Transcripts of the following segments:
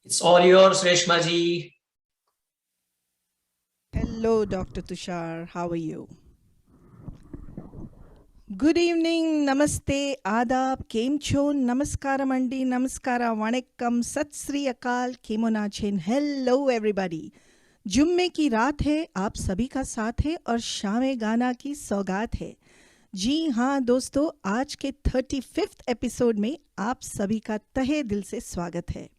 It's all yours, Reshma ji. Hello, Dr. Tushar. How are you? Good evening, namaste, adab, kem chho, namaskara mandi, namaskara, vanakkam, sat sri akal, kemonachen. Hello everybody. जुम्मे की रात है, आप सभी का साथ है और शामे गाना की सौगात है। जी हाँ दोस्तों, आज के 35th एपिसोड में आप सभी का तहे दिल से स्वागत है।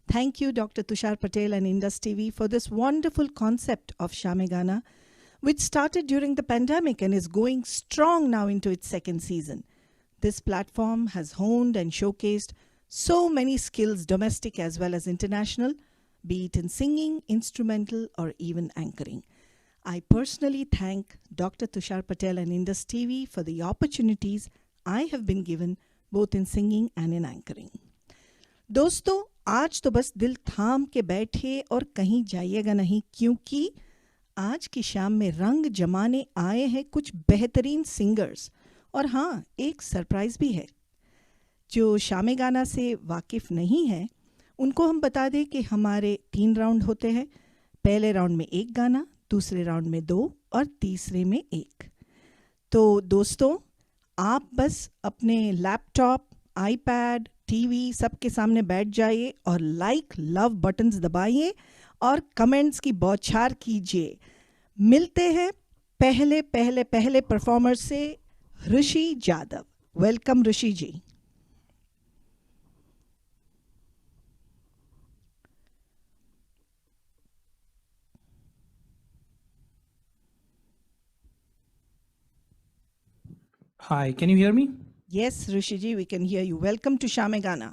Thank you, Dr. Tushar Patel and Indus TV, for this wonderful concept of Shame Gana, which started during the pandemic and is going strong now into its second season. This platform has honed and showcased so many skills, domestic as well as international, be it in singing, instrumental, or even anchoring. I personally thank Dr. Tushar Patel and Indus TV for the opportunities I have been given both in singing and in anchoring. दोस्तों, आज तो बस दिल थाम के बैठे और कहीं जाइएगा नहीं, क्योंकि आज की शाम में रंग जमाने आए हैं कुछ बेहतरीन सिंगर्स और हाँ, एक सरप्राइज भी है। जो शामे गाना से वाकिफ़ नहीं है उनको हम बता दें कि हमारे 3 राउंड होते हैं। पहले राउंड में 1 गाना, दूसरे राउंड में 2 और तीसरे में 1। तो दोस्तों, आप बस अपने लैपटॉप, आईपैड, टीवी सबके सामने बैठ जाइए और लाइक लव बटन्स दबाइए और कमेंट्स की बौछार कीजिए। मिलते हैं पहले परफॉर्मर से, Rishi Jadav. Welcome Rishi ji. Hi, can you hear me? Yes, Rishi ji, we can hear you. Welcome to Shame Gana.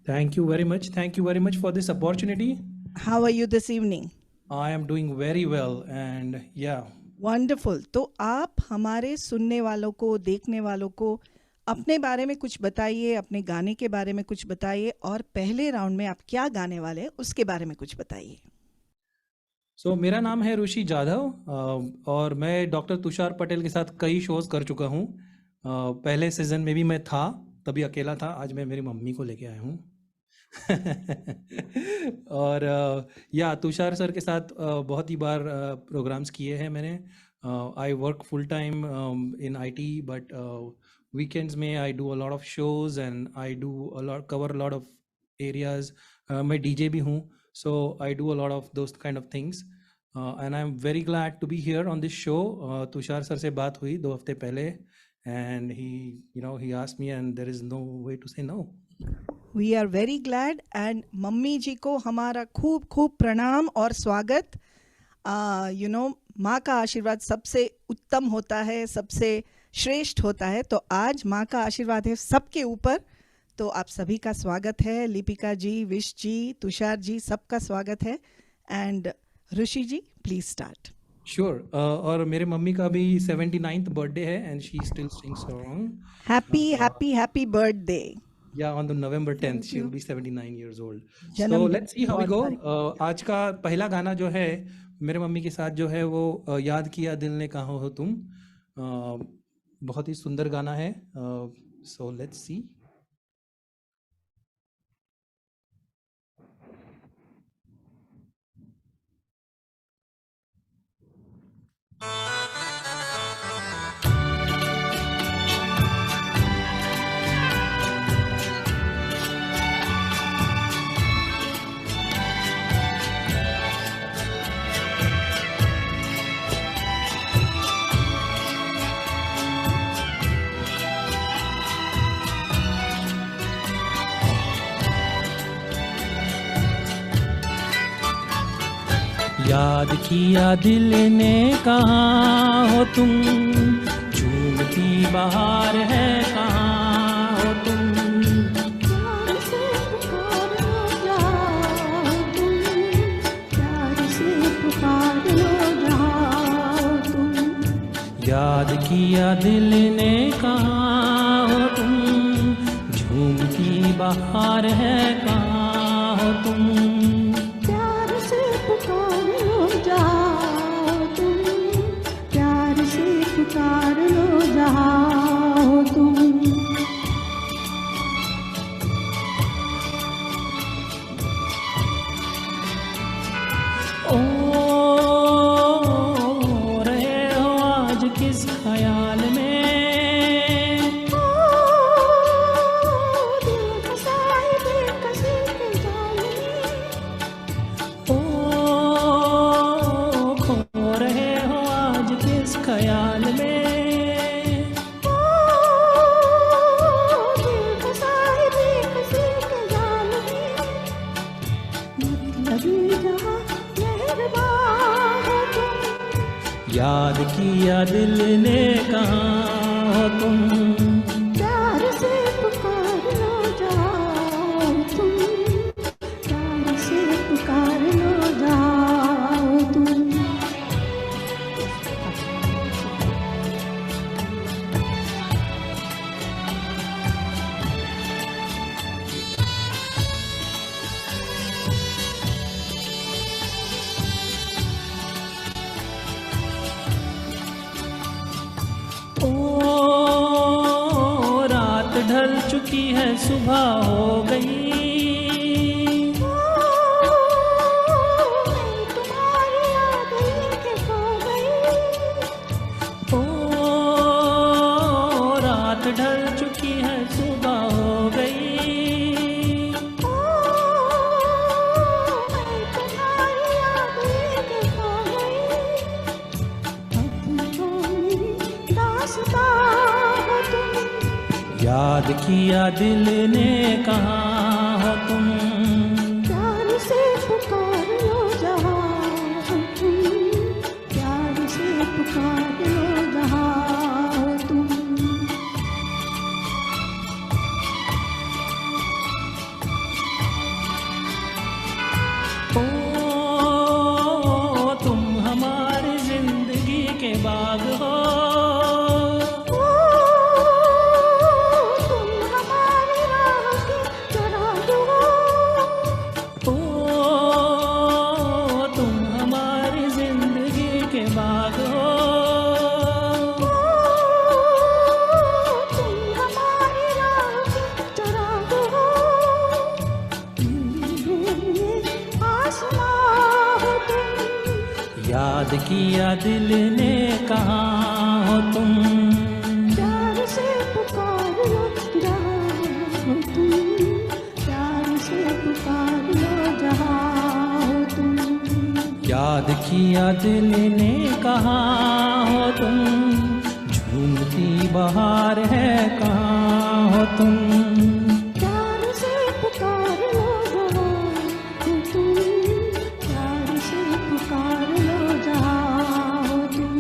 Thank you very much. Thank you very much for this opportunity. How are you this evening? I am doing very well and yeah. Wonderful. तो आप हमारे सुनने वालों को, देखने वालों को अपने बारे में कुछ बताइए, अपने गाने के बारे में कुछ बताइए और पहले राउंड में आप क्या गाने वाले हैं उसके बारे में कुछ बताइए। मेरा नाम है ऋषि जाधव और मैं डॉक्टर तुषार पटेल के साथ कई शोज कर चुका हूँ। पहले सीजन में भी मैं था, तभी अकेला था। आज मैं मेरी मम्मी को लेके आया हूँ। और या तुषार सर के साथ बहुत ही बार प्रोग्राम्स किए हैं मैंने। I work full time in IT, but weekends में I do a lot of shows and I do cover a lot of areas. मैं डीजे भी हूँ, so I do a lot of those kind of things and I am very glad to be here on this show. Tushar sir से बात हुई 2 हफ्ते पहले and he asked me and there is no way to say no. We are very glad and mummy ji को हमारा खूब खूब प्रणाम और स्वागत। माँ का आशीर्वाद सबसे उत्तम होता है, सबसे श्रेष्ठ होता है, तो आज माँ का आशीर्वाद है सबके ऊपर। तो आप सभी का स्वागत है। लिपिका जी, विश जी, तुषार जी, सबका स्वागत है। And Rishi ji, please start. Sure. और मेरे मम्मी का भी 79th बर्थडे है and she still sings along. Happy birthday. Yeah, on the November 10th she will be 79 years old. So जन्मदिन let's see how we go. आज का पहला गाना जो है मेरे मम्मी के साथ जो है वो याद किया दिल ने कहा हो तुम। बहुत ही सुंदर गाना है। So let's see. याद किया दिल ने कहाँ हो तुम, झूमती बहार है कहाँ हो तुम। प्यार से पुकार लो जाओ तुम, प्यार से पुकार लो जाओ तुम। याद किया दिल ने कहाँ हो तुम, झूमती बहार है कहाँ हो तुम। प्यार से पुकार लो जाओ तुम, प्यार याद किया दिल ने कहाँ हो तुम, प्यार से पुकार लो जाओ तुम, प्यार से पुकार लो जाओ तुम। ओ रात ढल चुकी है सुबह हो गई, मैं तुम्हारी याद लेके सो गई, ओ रात ढल चुकी है सुबह हो गई, मैं तुम्हारी याद लेके सो गई। अब तो मेरी दास्तां हो तुम, याद किया दिल ने कहाँ हो तुम, प्यार से पुकार लो जाओ तुम, प्यार से पुकार लो जाओ तुम। ओ तुम हमारी जिंदगी के बाग हो, तुम हमारी राह के चराग हो, ओ तुम हमारी जिंदगी के बाग हो, तुम हमारी राह के चराग हो। मेरे आसमां हो तुम, याद किया दिल ने कहाँ हो तुम, प्यार से पुकार लो जाओ तुम, प्यार से पुकार लो जाओ तुम। याद किया दिल ने कहाँ हो तुम, झूमती बहार है कहाँ हो तुम, प्यार से पुकार लो जाओ तुम, प्यार से पुकार लो जाओ तुम।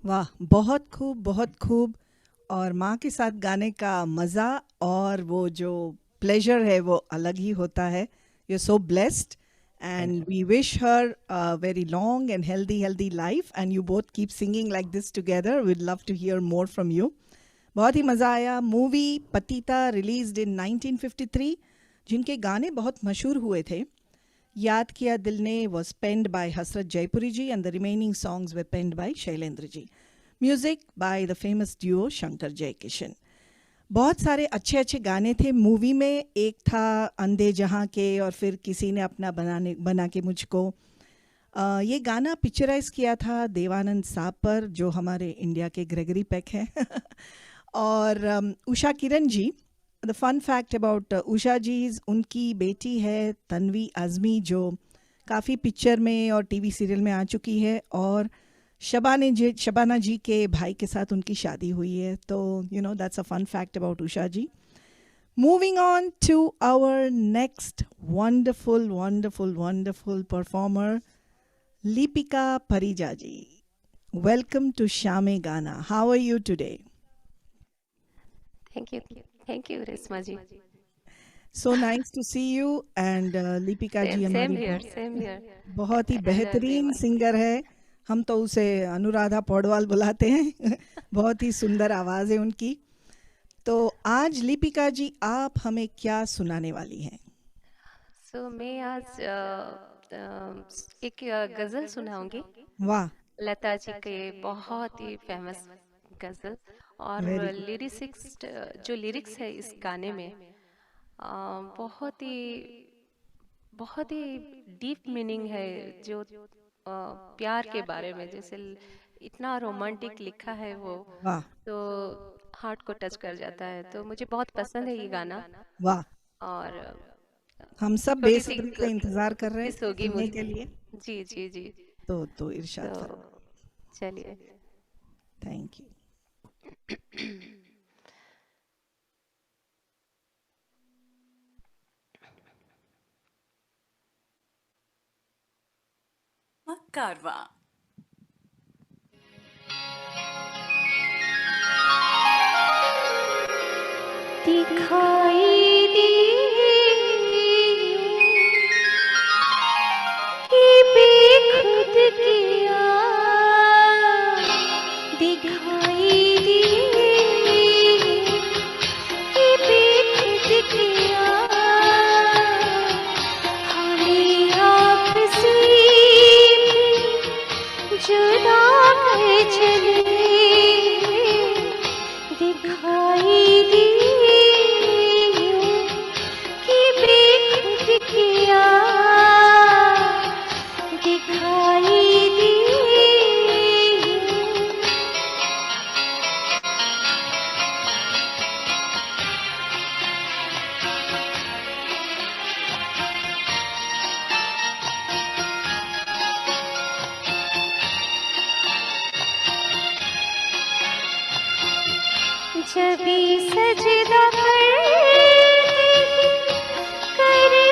वाह, बहुत खूब, बहुत खूब। और माँ के साथ गाने का मज़ा और वो जो प्लेजर है वो अलग ही होता है। You are so blessed and we wish her a very long and healthy life, and you both keep singing like this together. We'd love to hear more from you. बहुत ही मज़ा आया। मूवी पतिता रिलीज्ड इन 1953, जिनके गाने बहुत मशहूर हुए थे। याद किया दिल ने was penned by Hasrat Jaipuri ji and the remaining songs were penned by Shailendra ji. Music by the famous duo Shankar Jaikishan. बहुत सारे अच्छे अच्छे गाने थे मूवी में। एक था अंधे जहाँ के, और फिर किसी ने अपना बना के मुझको। ये गाना पिक्चराइज किया था देवानंद साहब पर, जो हमारे इंडिया के ग्रेगरी पेक हैं। और Usha Kiran ji, the fun fact about Usha जी, उनकी बेटी है तन्वी आज़मी, जो काफ़ी पिक्चर में और टीवी सीरियल में आ चुकी है, और शबाना जी के भाई के साथ उनकी शादी हुई है। तो you know that's a fun fact about Usha ji. Moving on to our next wonderful performer, Lipika Parija ji. Welcome to Shaame Gaana. How are you today? Thank you, Resma ji. So nice to see you. And Lipika ji Same हमारी here. बहुत ही Hello, बेहतरीन everyone. Singer है। हम तो उसे अनुराधा पौडवाल बुलाते हैं। बहुत ही सुंदर आवाज़ है उनकी। तो आज लीपिका जी आप हमें क्या सुनाने वाली हैं? So मैं आज एक गजल सुनाऊंगी, वाह, लता जी के बहुत ही फेमस गजल। और वेरी गुड। लिरिक्स है इस गाने में, बहुत ही डीप मीनिंग है, जो प्यार के बारे में, जैसे इतना रोमांटिक लिखा है वो। वाह, तो हार्ट को टच कर जाता है, तो मुझे बहुत पसंद है ये गाना। वाह, और हम सब छोटी सी बेसब्री से इंतजार कर रहे हैं मिस होगी सुनने मुझे। के लिए। जी जी जी। तो इरशाद तो फरमाइए। चलिए। Thank you. कारवा। दिखाई दिए कि बेखुद किया, दिखाई दिए कि बेखुद किया, हमें आपसे जुदा कर चले, दिखाई दिए कि बेखुद किया, दिखाई दिए। जब भी सजदा करते गए,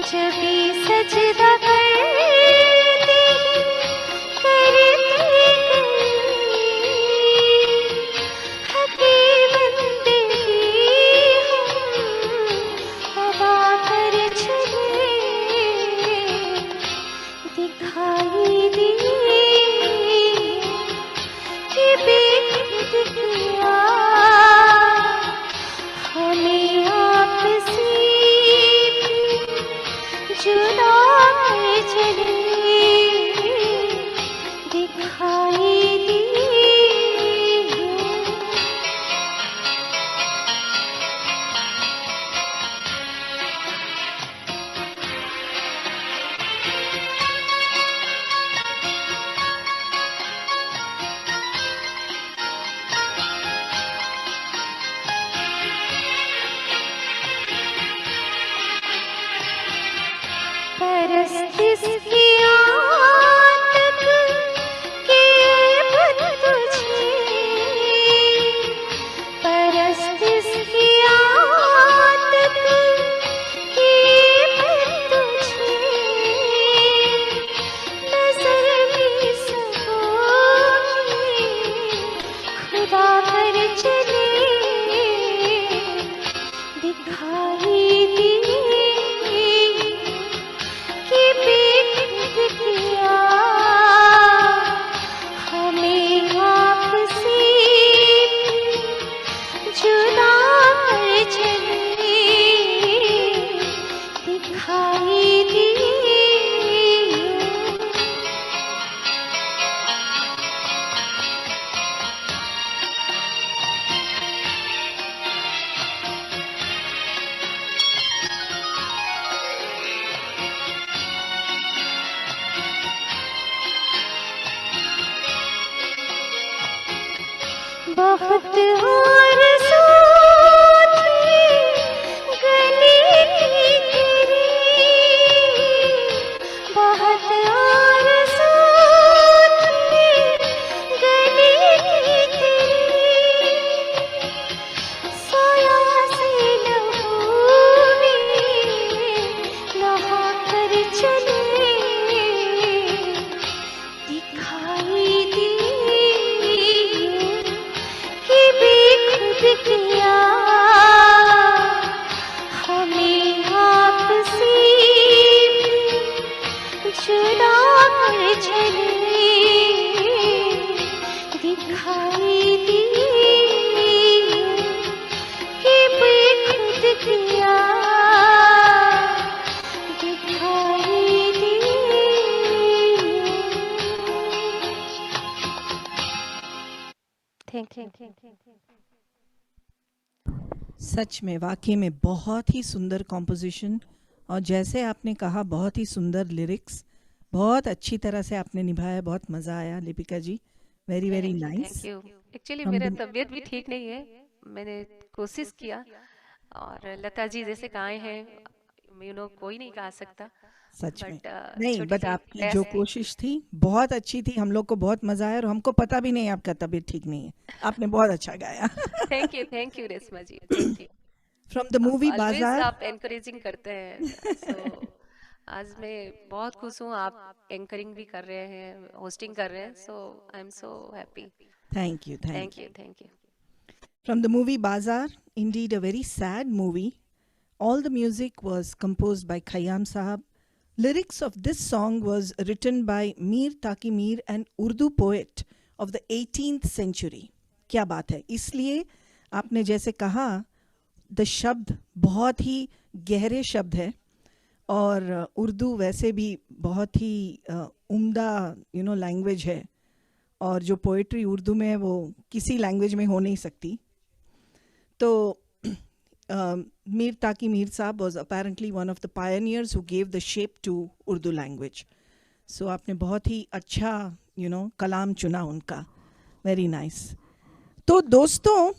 जब भी सजदा करते गए, हक़े बंदगी हम अदा कर चले, दिखाई दिए कि बेखुद किया, हमें आपसे जुदा कर चले, दिखाई दिए। परस्तिस की आतक के बन तुझे, परस्तिस की आतक के बन तुझे, नजर में सबों खुदा कर चले, दिखाई दिए कि बेखुद किया, हमें आपसे जुदा कर चले, दिखाई दिए। बहुत आरज़ू थी गले की तेरी, बहुत आरज़ू थी गले की तेरी, साया से लहू में नहा कर चले, दिखाई दिए कि बेखुद किया, हमें आपसे जुदा कर चले, दिखाई दिए कि बेखुद किया, दिखाई दिए। Thank you. सच में वाकई में बहुत ही सुंदर कॉम्पोजिशन, और जैसे आपने कहा बहुत ही सुंदर लिरिक्स, बहुत अच्छी तरह से आपने निभाया, बहुत मज़ा आया Lipika ji, very very thank nice. You. Actually हम मेरा भी तबीयत भी ठीक नहीं है, मैंने कोशिश किया, और लता जी जैसे गाए हैं, कोई नहीं गा सकता, सच में बट नहीं, छोटी बट सी आपकी जो बेस्ट थी। कोशिश थी बहुत अच्छी थी, हम लोग को बहुत मजा आया और हमको पता भी नहीं आपका तबीयत ठीक नहीं है, आपने बहुत अच्छा गाया। Thank you Reshma ji, thank you. From the आप मूवी ऑलवेज बाजार। आप एनकरेजिंग करते हैं, सो आज मैं बहुत खुश हूँ, आप एंकरिंग भी कर रहे हैं, होस्टिंग कर रहे हैं, so I am so happy. Thank you, thank thank you. You, thank you. From the movie Bazaar, indeed a very sad movie. All the music was composed by Khayyam Sahab. Lyrics of this song was written by Mir Taqi Mir, an Urdu poet of the 18th century. क्या बात है, इसलिए आपने जैसे कहा the शब्द बहुत ही गहरे शब्द है, और उर्दू वैसे भी बहुत ही उम्दा लैंग्वेज है, और जो पोइट्री उर्दू में है वो किसी लैंग्वेज में हो नहीं सकती। तो मीर ताकी मीर साहब was apparently one of the pioneers who gave the shape to Urdu language. So आपने बहुत ही अच्छा कलाम चुना उनका, वेरी नाइस। तो दोस्तों,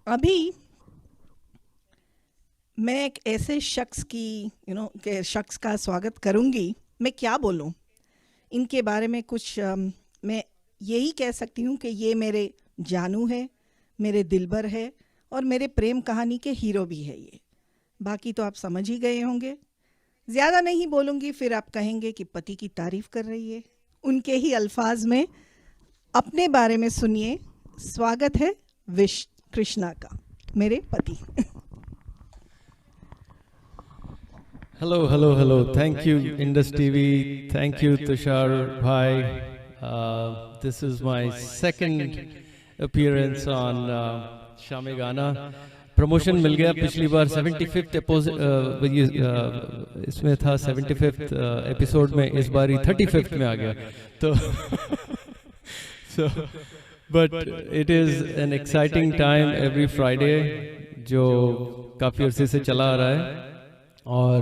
अभी मैं एक ऐसे शख्स की के शख्स का स्वागत करूंगी। मैं क्या बोलूं इनके बारे में, कुछ मैं यही कह सकती हूँ कि ये मेरे जानू है, मेरे दिलबर है, और मेरे प्रेम कहानी के हीरो भी है ये। बाकी तो आप समझ ही गए होंगे, ज़्यादा नहीं बोलूँगी, फिर आप कहेंगे कि पति की तारीफ कर रही है। उनके ही अल्फाज में अपने बारे में सुनिए। स्वागत है विश कृष्णा का, मेरे पति। Hello, hello, hello. Thank you, Indus TV. Thank you, Tushar Bhai. This is my second appearance on Shame Gana. Promotion मिल गया, पिछली बार 75th इसमें था, 75th एपिसोड में, इस बार ही 35th में आ गया। तो so but it is an exciting time every Friday, जो काफ़ी अरसे से चला आ रहा है, और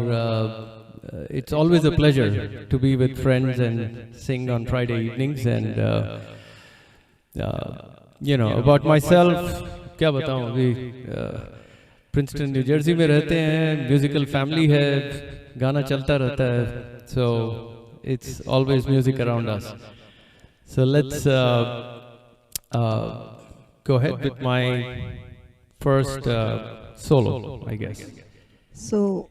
it's always a pleasure to be with friends and sing on Friday evenings. And about myself, क्या बताऊँ, अभी प्रिंसटन न्यू जर्सी में रहते हैं, म्यूजिकल फैमिली है, गाना चलता रहता है, so it's always music around us. So let's go ahead with my first solo, I guess. So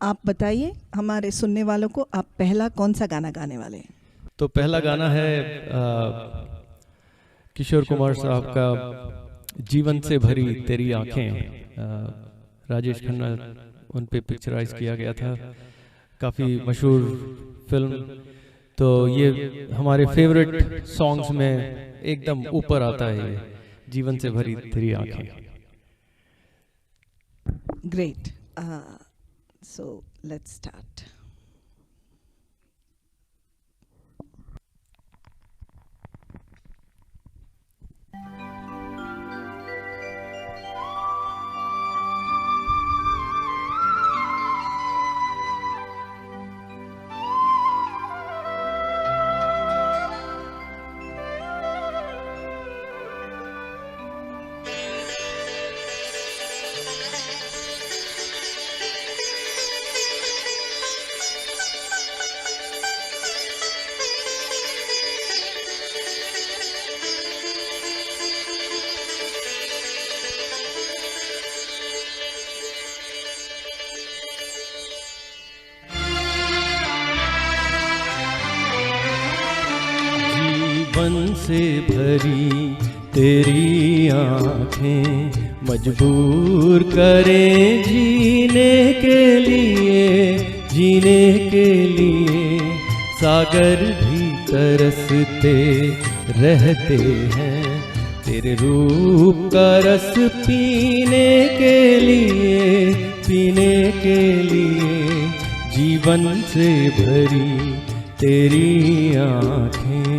आप बताइए हमारे सुनने वालों को, आप पहला कौन सा गाना गाने वाले हैं? तो पहला गाना है किशोर कुमार साहब का जीवन से भरी तेरी आंखें। राजेश खन्ना उन पे पिक्चराइज किया गया था, काफ़ी मशहूर फिल्म। तो ये हमारे फेवरेट सॉन्ग्स में एकदम ऊपर आता है, ये जीवन से भरी तेरी आंखें। ग्रेट। So let's start. जीवन से भरी तेरी आँखें मजबूर करें जीने के लिए, सागर भी तरसते रहते हैं तेरे रूप का रस पीने के लिए, जीवन से भरी तेरी आँखें।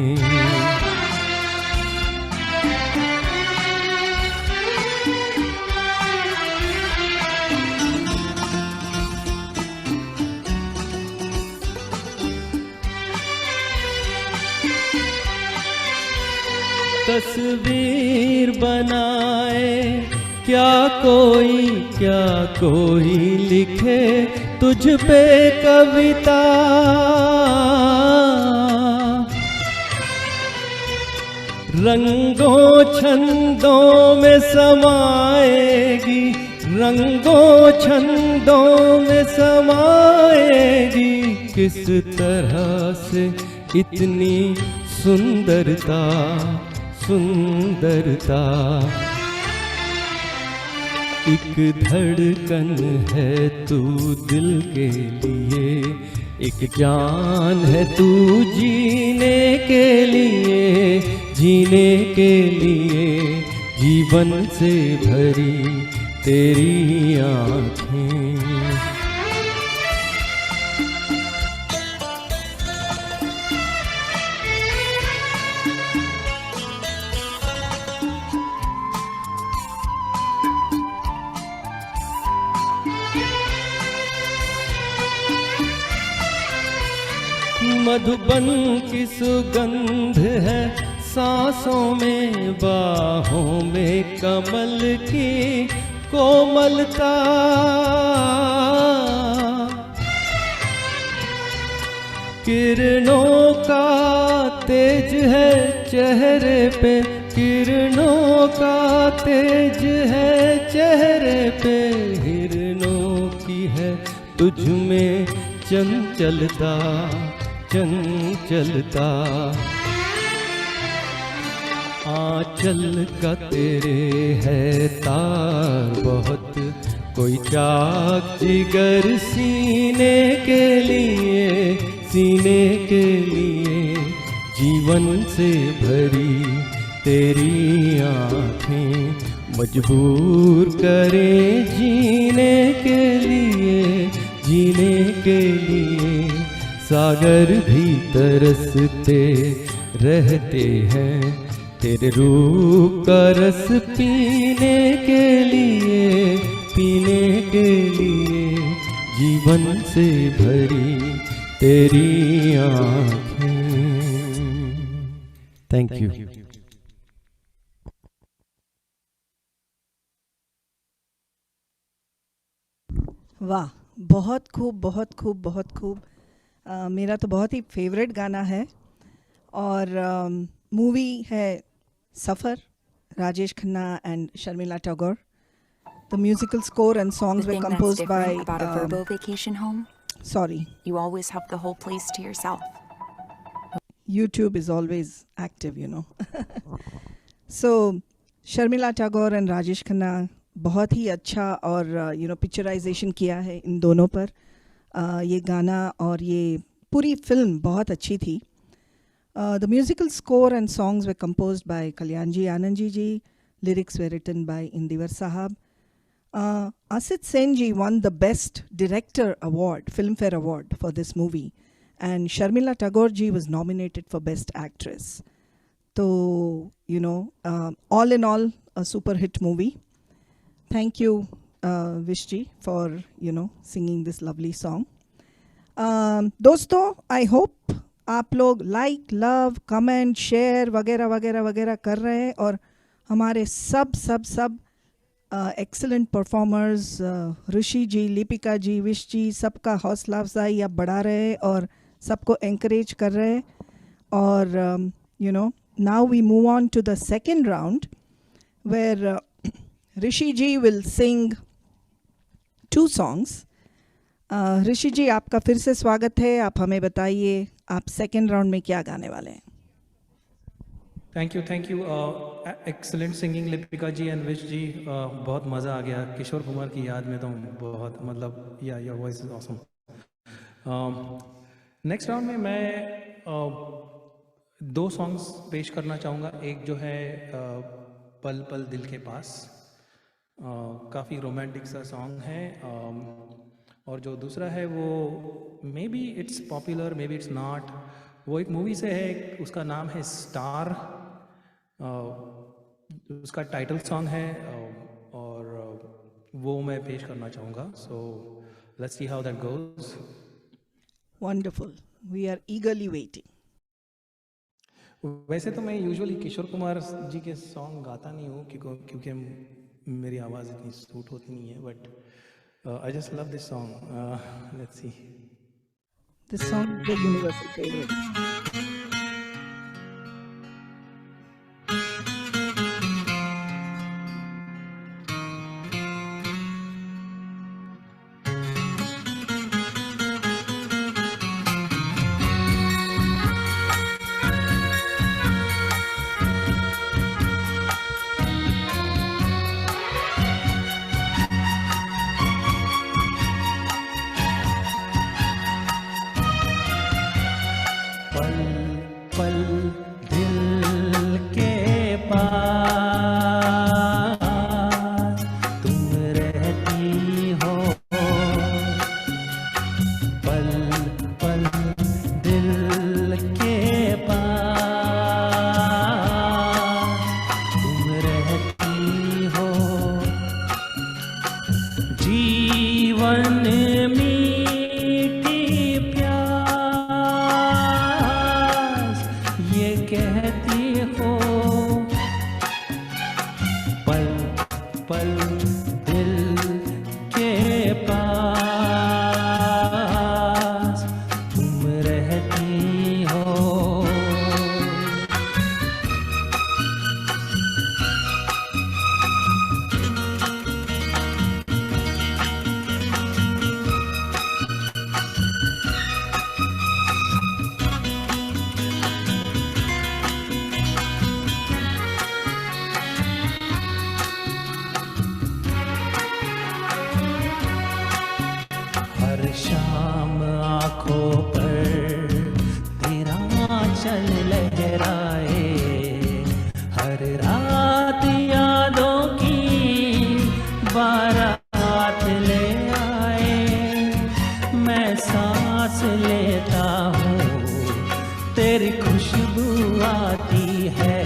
तस्वीर बनाए, क्या कोई लिखे तुझ पे कविता। रंगों छंदों में समाएगी, रंगों छंदों में समाएगी, किस तरह से इतनी सुंदरता, सुंदरता। एक धड़कन है तू दिल के लिए, एक जान है तू जीने के लिए, जीने के लिए। जीवन से भरी तेरी आँखें, मधुबन की सुगंध है सांसों में, बाहों में कमल की कोमलता। किरणों का तेज है चेहरे पे, किरणों का तेज है चेहरे पे। हिरणों की है तुझ में चंचलता, चंचलता। आंचल का तेरे है तार बहुत, कोई चाक जिगर सीने के लिए, सीने के लिए। जीवन से भरी तेरी आँखें मजबूर करें जीने के लिए, जीने के लिए। सागर भी तरसते रहते हैं तेरे रूप का रस पीने के लिए, पीने के लिए। जीवन से भरी तेरी आँखें। Thank you. वाह, बहुत खूब, बहुत खूब, बहुत खूब। मेरा तो बहुत ही फेवरेट गाना है और मूवी है Safar, Rajesh Khanna and Sharmila Tagore. The musical score and The songs were thing that's composed different by about a Verbo vacation home, sorry, you always have the whole place to yourself. YouTube is always active, you know. So Sharmila Tagore and Rajesh Khanna बहुत ही अच्छा और picturisation किया है इन दोनों पर. ये गाना और ये पूरी फिल्म बहुत अच्छी थी. The musical score and songs were composed by Kalyanji Anandji ji. Lyrics were written by Indivar Sahab. Asit Sen ji won the Best Director Award, Filmfare Award for this movie. And Sharmila Tagore ji was nominated for Best Actress. So, all in all, a super hit movie. Thank you, Vish ji, for, singing this lovely song. दोस्तों, I hope आप लोग like, love, comment, share वगैरह वगैरह वगैरह कर रहे हैं और हमारे सब एक्सीलेंट परफॉर्मर्स ऋषि जी, लिपिका जी, विश जी, सबका हौसला अफजाई आप बढ़ा रहे हैं और सबको एंकरेज कर रहे हैं. और now we move on to the second round where Rishi ji will sing 2 songs. ऋषि जी, आपका फिर से स्वागत है. आप हमें बताइए आप सेकेंड राउंड में क्या गाने वाले हैं. Thank you. Excellent singing Lipika ji and Vish ji. बहुत मज़ा आ गया. किशोर कुमार की याद में तो बहुत your voice is awesome. Next round में मैं 2 सॉन्ग्स पेश करना चाहूँगा. एक जो है पल पल दिल के पास, काफ़ी रोमांटिक सा सॉन्ग है. और जो दूसरा है वो may be it's popular, may be it's not. वो एक मूवी से है, उसका नाम है स्टार. उसका टाइटल सॉन्ग है और वो मैं पेश करना चाहूँगा. So let's see how that goes. Wonderful. We are eagerly waiting. वैसे तो मैं यूजुअली किशोर कुमार जी के सॉन्ग गाता नहीं हूँ क्योंकि मेरी आवाज़ इतनी सूट होती नहीं है, but I just love this song. Let's see. This song is a universal favorite. पल पल दिल के पास तुम रहती हो. पल पल दिल के पास तुम रहती हो. जीवन मीठी प्यास ये कहती हो. पल पल दिल के पास तुम रहती हो. हर शाम आँखों पर तेरा आंचल लहराए. हर रात यादों की बारात ले आए. मैं सांस लेता हूँ तेरी खुशबू आती है.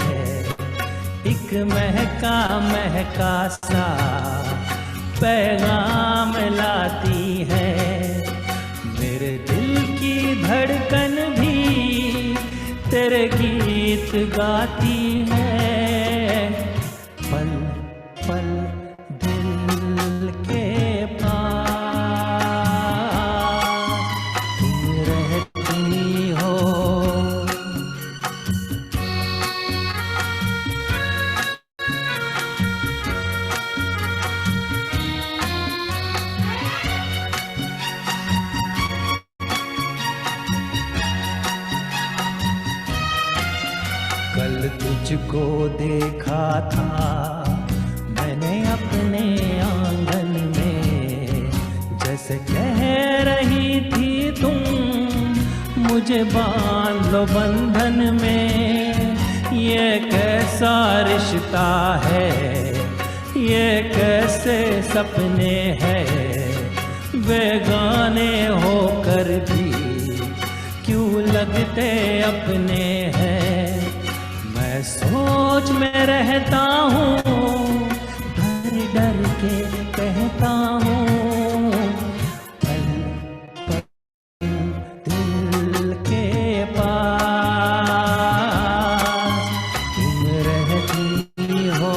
एक महका महका सा पैगाम लाती है. मेरे दिल की धड़कन भी तेरे गीत गाती है. पल पल दिल के पास तुम रहती हो. कल तुझको देखा था मैंने अपने आंगन में. जैसे कह रही थी तुम मुझे बांध लो बंधन में. ये कैसा रिश्ता है, ये कैसे सपने हैं. बेगाने होकर भी क्यों लगते अपने हैं. मैं सोच में रहता हूँ डर डर के कहता हूँ. पल पल दिल के पास तुम रहती हो.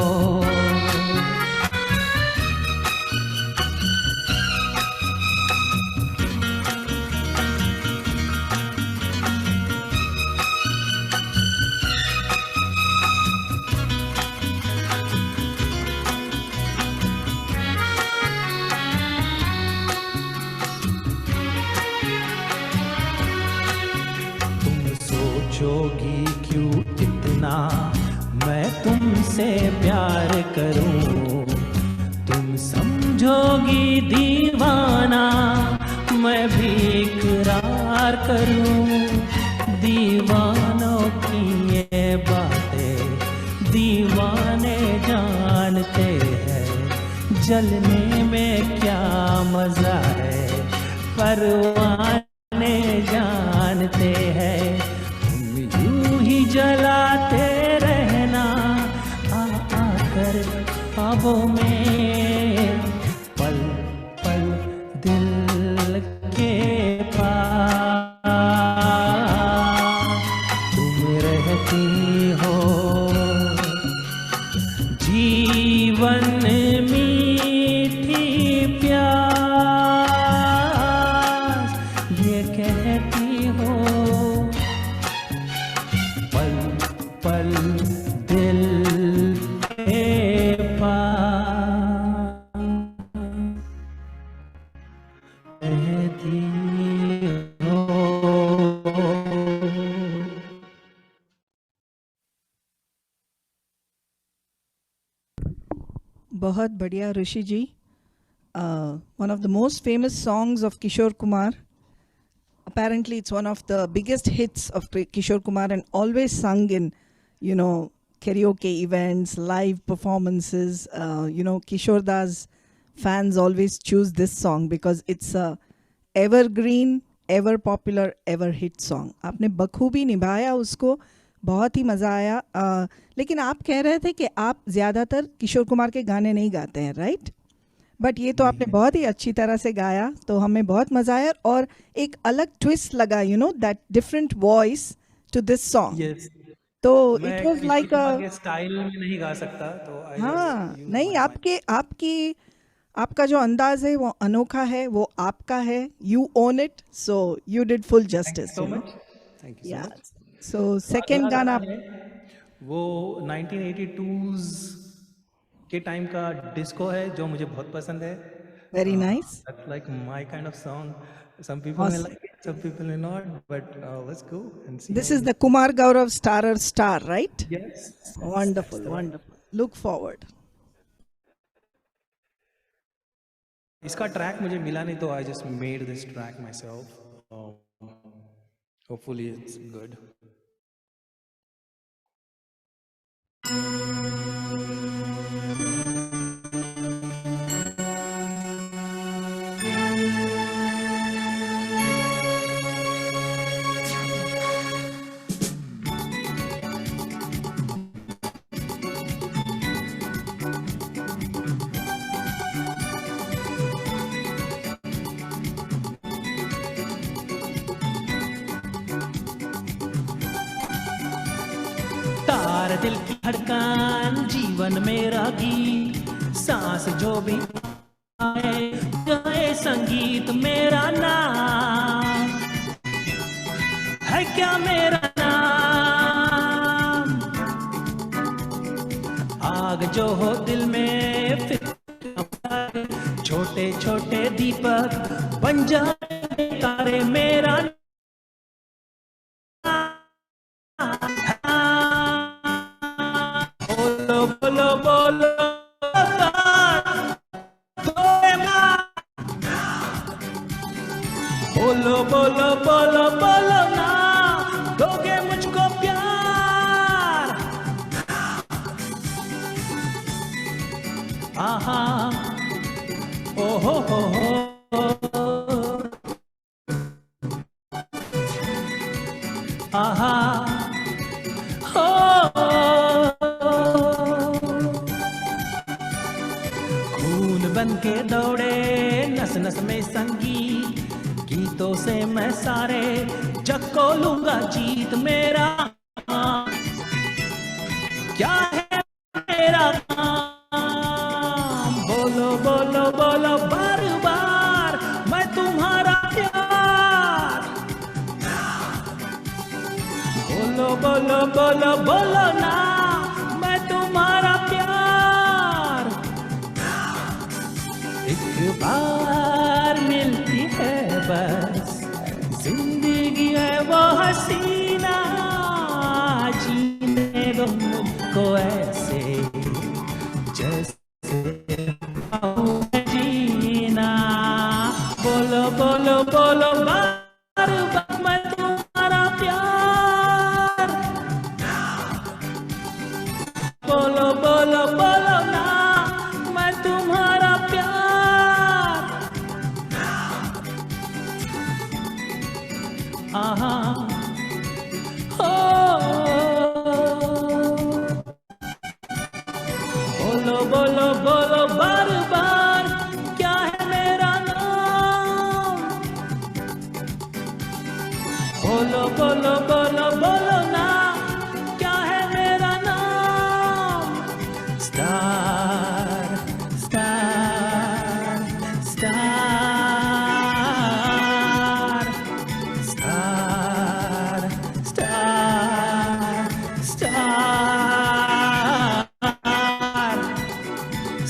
सोचोगी क्यों इतना मैं तुमसे प्यार करूं. तुम समझोगी दीवाना मैं भी इकरार करूं. दीवानों की ये बातें दीवाने जानते हैं. जलने में क्या मजा है परवाने जानते हैं. यूं ही जलाते रहना आकर ख्वाबों में. पल पल दिल के पास तुम रहती जीवन मीठी प्यास ये कहती हो पल पल दिल के पास कहती हो। बहुत बढ़िया ऋषि जी. One of the most famous songs of Kishore Kumar. Apparently, it's one of the biggest hits of Kishore Kumar and always sung in, karaoke events, live performances. Kishore Das fans always choose this song because it's a evergreen, ever popular, ever hit song. आपने बखूबी निभाया उसको, बहुत ही मज़ा आया. लेकिन आप कह रहे थे कि आप ज़्यादातर किशोर कुमार के गाने नहीं गाते हैं, राइट? बट ये तो आपने बहुत ही अच्छी तरह से गाया, तो हमें बहुत मज़ा आया और एक अलग ट्विस्ट लगा, that different voice to this song. Yes. तो मैं इट वाज लाइक किसी स्टाइल में नहीं गा सकता तो I हाँ, just use नहीं, my आपका जो अंदाज है वो अनोखा है, वो आपका है. You own it, so you did full justice. so much. Thank you so या much. सो सेकंड गाना वो 1982s के टाइम का डिस्को है जो मुझे बहुत पसंद है. Very nice. That's like my kind of song. Some people may Awesome. like it, some people may not, but let's go and see. This is the Kumar Gaurav Starrer Star, right? Yes. Wonderful, wonderful. Look forward. इसका track मुझे मिला नहीं तो I just made this track myself. Hopefully it's good. तार दिल की धड़कन जीवन मेरा गीत सांस जो भी आए गाए संगीत मेरा नाम है क्या मेरा नाम आग जो हो दिल में फिर छोटे छोटे दीपक बन जाए तारे मेरा बोलो बोलो बोलो बोलो बोलो बोलो बोलो ना दोगे मुझको प्यार आहा ओ हो आहा हो खून बन के दौड़े नस नस में संगीत गीतों से मैं सारे जग को लूंगा जीत मेरा क्या है मेरा काम बोलो बोलो बोलो बार बार मैं तुम्हारा प्यार बोलो बोलो बोलो बोलो ना मैं तुम्हारा प्यार एक बार मिलती है बस जिंदगी है वो हसीना जीने दो मुझको ऐसे जैसे जीना बोलो बोलो बोलो बार बार मैं तुम्हारा प्यार बोलो बोलो बोलो ना मैं तुम्हारा प्यार आहा हो बोलो बोलो बोलो बार बार क्या है मेरा नाम बोलो बोलो बोलो बोलो ना क्या है मेरा नाम star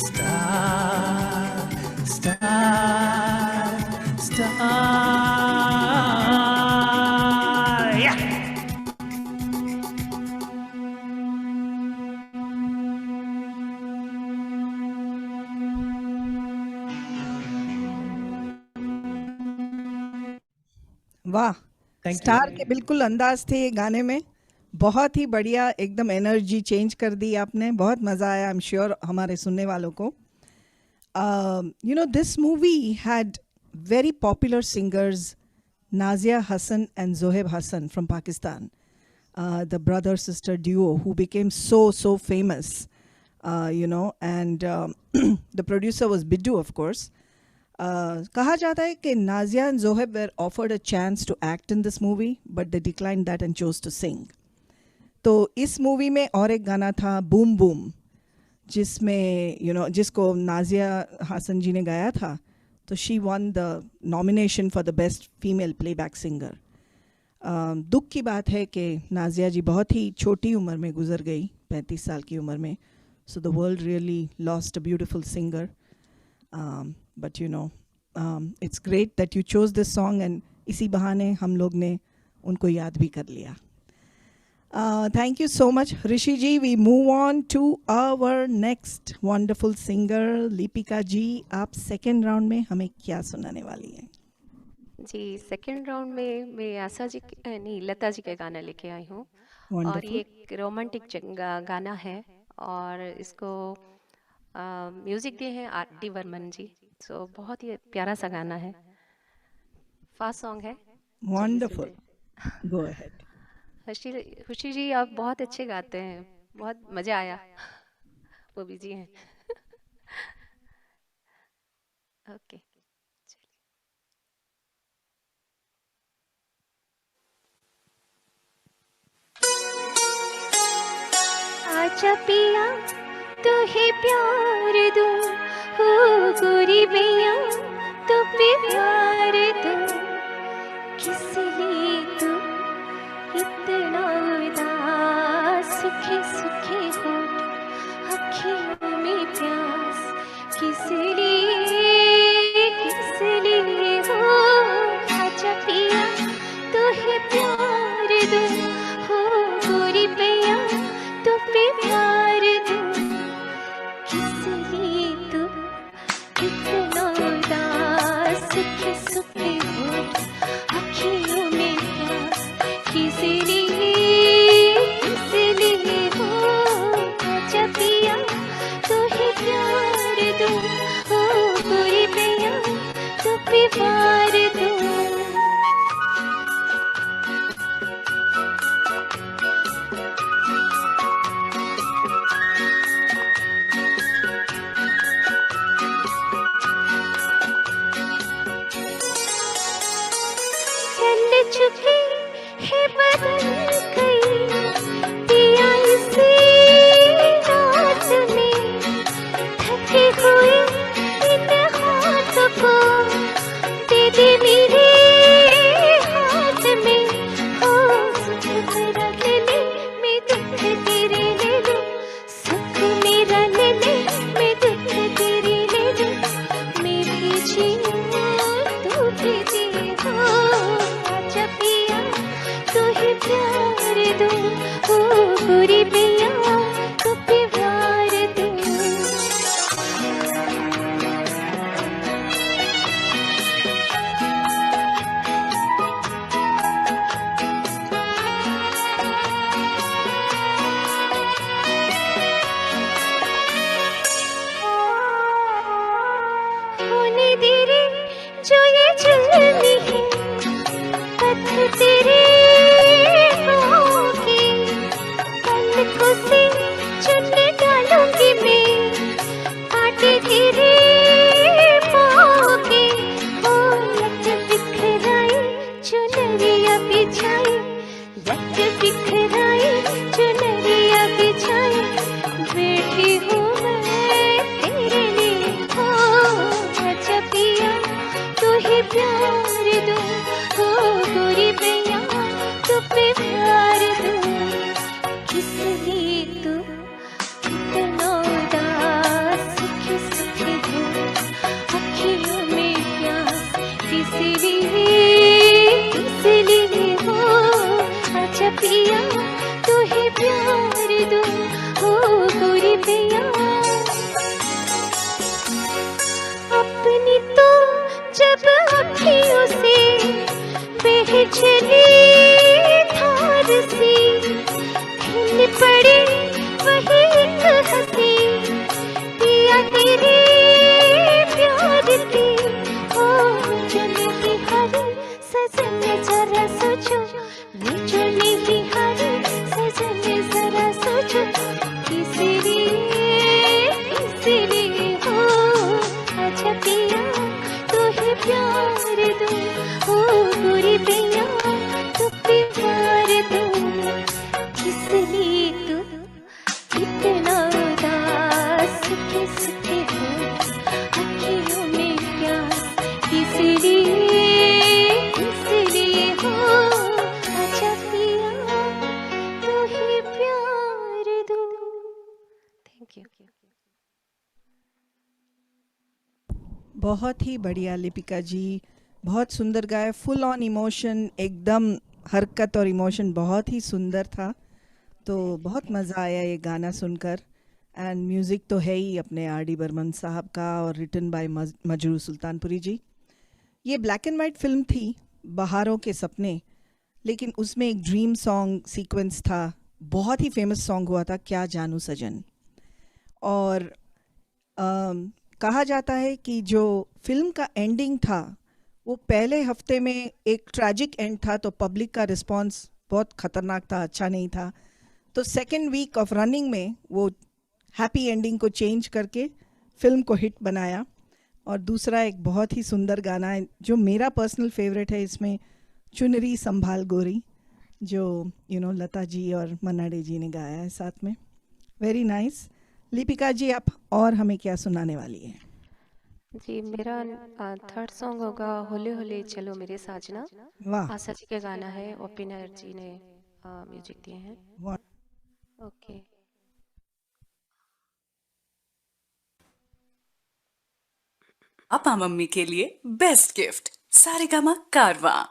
Star, star, star. Yeah. वाह, Thank you. स्टार के बिल्कुल अंदाज थे ये गाने में, बहुत ही बढ़िया, एकदम एनर्जी चेंज कर दी आपने, बहुत मज़ा आया। आई एम श्योर हमारे सुनने वालों को। You know this movie had very popular singers Nazia Hassan and Zoheb Hassan from Pakistan, the brother sister duo who became so famous, you know, and the producer was Biddu, of course. कहा जाता है कि Nazia and Zoheb were offered a chance to act in this movie, but they declined that and chose to sing. तो इस movie में और एक गाना था बूम बूम, जिसमें जिसको नाजिया हसन जी ने गाया था, तो she won the nomination for the best female playback singer. दुख की बात है कि नाजिया जी बहुत ही छोटी उम्र में गुजर गई, 35 साल की उम्र में. So the world really lost a beautiful singer. But it's great that you chose this song, and इसी बहाने हम लोग ने उनको याद भी कर लिया. Thank you so much, Rishi ji. We move on to our next wonderful singer, Leepika ji. आप second round में हमें क्या सुनाने वाली हैं? जी, सेकंड राउंड में मैं आशा जी नहीं, लता जी का गाना लेके आई हूँ. और Wonderful. ये एक रोमांटिक गाना है, और इसको म्यूजिक दिए हैं आर.डी. बर्मन जी. सो बहुत ही प्यारा सा गाना है, फास्ट सॉन्ग है. Wonderful. Go ahead. खुशी जी, आप बहुत अच्छे गाते हैं, बहुत मज़ा आया. वो बिजी हैं. ओके. आजा पिया तुहे प्यार दूं, हो गोरी मैया तो पे प्यार दूं. किस लिए तू इतना उदास, सूखे सूखे होठ, अखियों में प्यास. किस लिए हो. आजा पिया तुहे प्यार दूं, हो गोरी मैया तो पे प्यार दूं. किस लिए तू इतना उदास, सूखे सूखे होठ, अखियों में प्यास. किस लिए हो. आजा पिया तुहे प्यार दूं, हो गोरी मैया तो पे प्यार दूं. चल चुकी है बदल गई पिया इसी रात में. थके हुए इन हाथों को दे दे मेरे हाथ में. हो सुख मेरा ले ले, मैं दुख तेरे ले लूं. सुख मेरा ले ले, मैं दुख तेरे ले लूं. मैं भी जीऊं तू भी जी हो. आजा पिया चली थार सी, खिल पड़ी वही एक हंसी, पिया तेरे प्यार की ओ चली की हरी सजन जरा सोचो, मैं चली की हरी सजन जरा सोचो, किसरी हो अच्छा पिया तो ही प्यार दूं, ओ बुरी पिया तो भी प्यार दूं, किसली तू इतना उदास किसके हो अखियों में प्यास, किसली हो अच्छा पिया तो ही प्यार दूं। Thank you. बहुत ही बढ़िया लिपिका जी, बहुत सुंदर गाया, फुल ऑन इमोशन, एकदम हरकत और इमोशन बहुत ही सुंदर था। तो बहुत मज़ा आया ये गाना सुनकर। एंड म्यूज़िक तो है ही अपने आर डी बर्मन साहब का और रिटन बाय मजरू सुल्तानपुरी जी। ये ब्लैक एंड वाइट फिल्म थी, बहारों के सपने, लेकिन उसमें एक ड्रीम सॉन्ग सीक्वेंस था, बहुत ही फेमस सॉन्ग हुआ था, क्या जानू सजन। और कहा जाता है कि जो फिल्म का एंडिंग था वो पहले हफ्ते में एक ट्रैजिक एंड था, तो पब्लिक का रिस्पांस बहुत ख़तरनाक था, अच्छा नहीं था। तो सेकेंड वीक ऑफ रनिंग में वो हैप्पी एंडिंग को चेंज करके फिल्म को हिट बनाया। और दूसरा एक बहुत ही सुंदर गाना है जो मेरा पर्सनल फेवरेट है, इसमें चुनरी संभाल गोरी, जो लता जी और मन्नाडे जी ने गाया है साथ में। Very nice. लिपिका जी, आप और हमें क्या सुनाने वाली हैं? जी, मेरा थर्ड सॉन्ग होगा होले होले चलो मेरे साजना। वाह आशा जी का गाना है, ओपिनर जी ने म्यूजिक दिए हैं। वाह। ओके। पापा मम्मी के लिए बेस्ट गिफ्ट सारेगामा कारवां।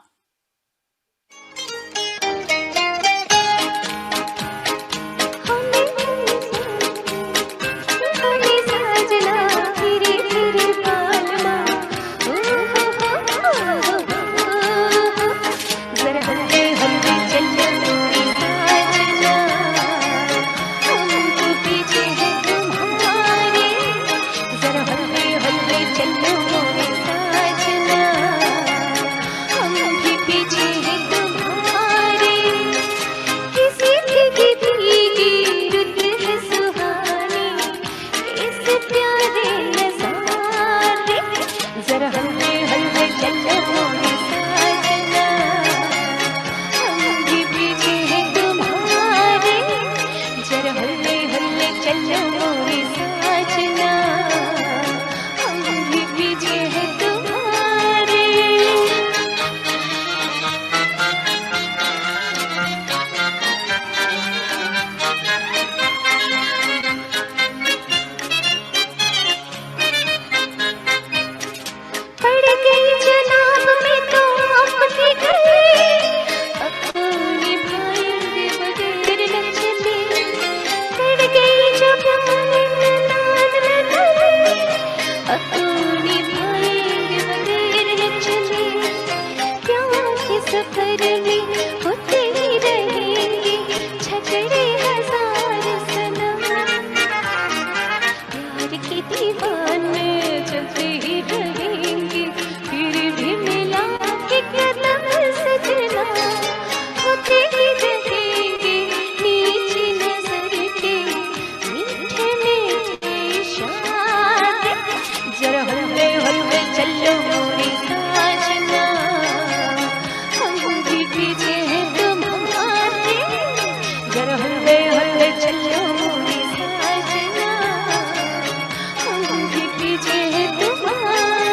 पीछे है तुम्हारे।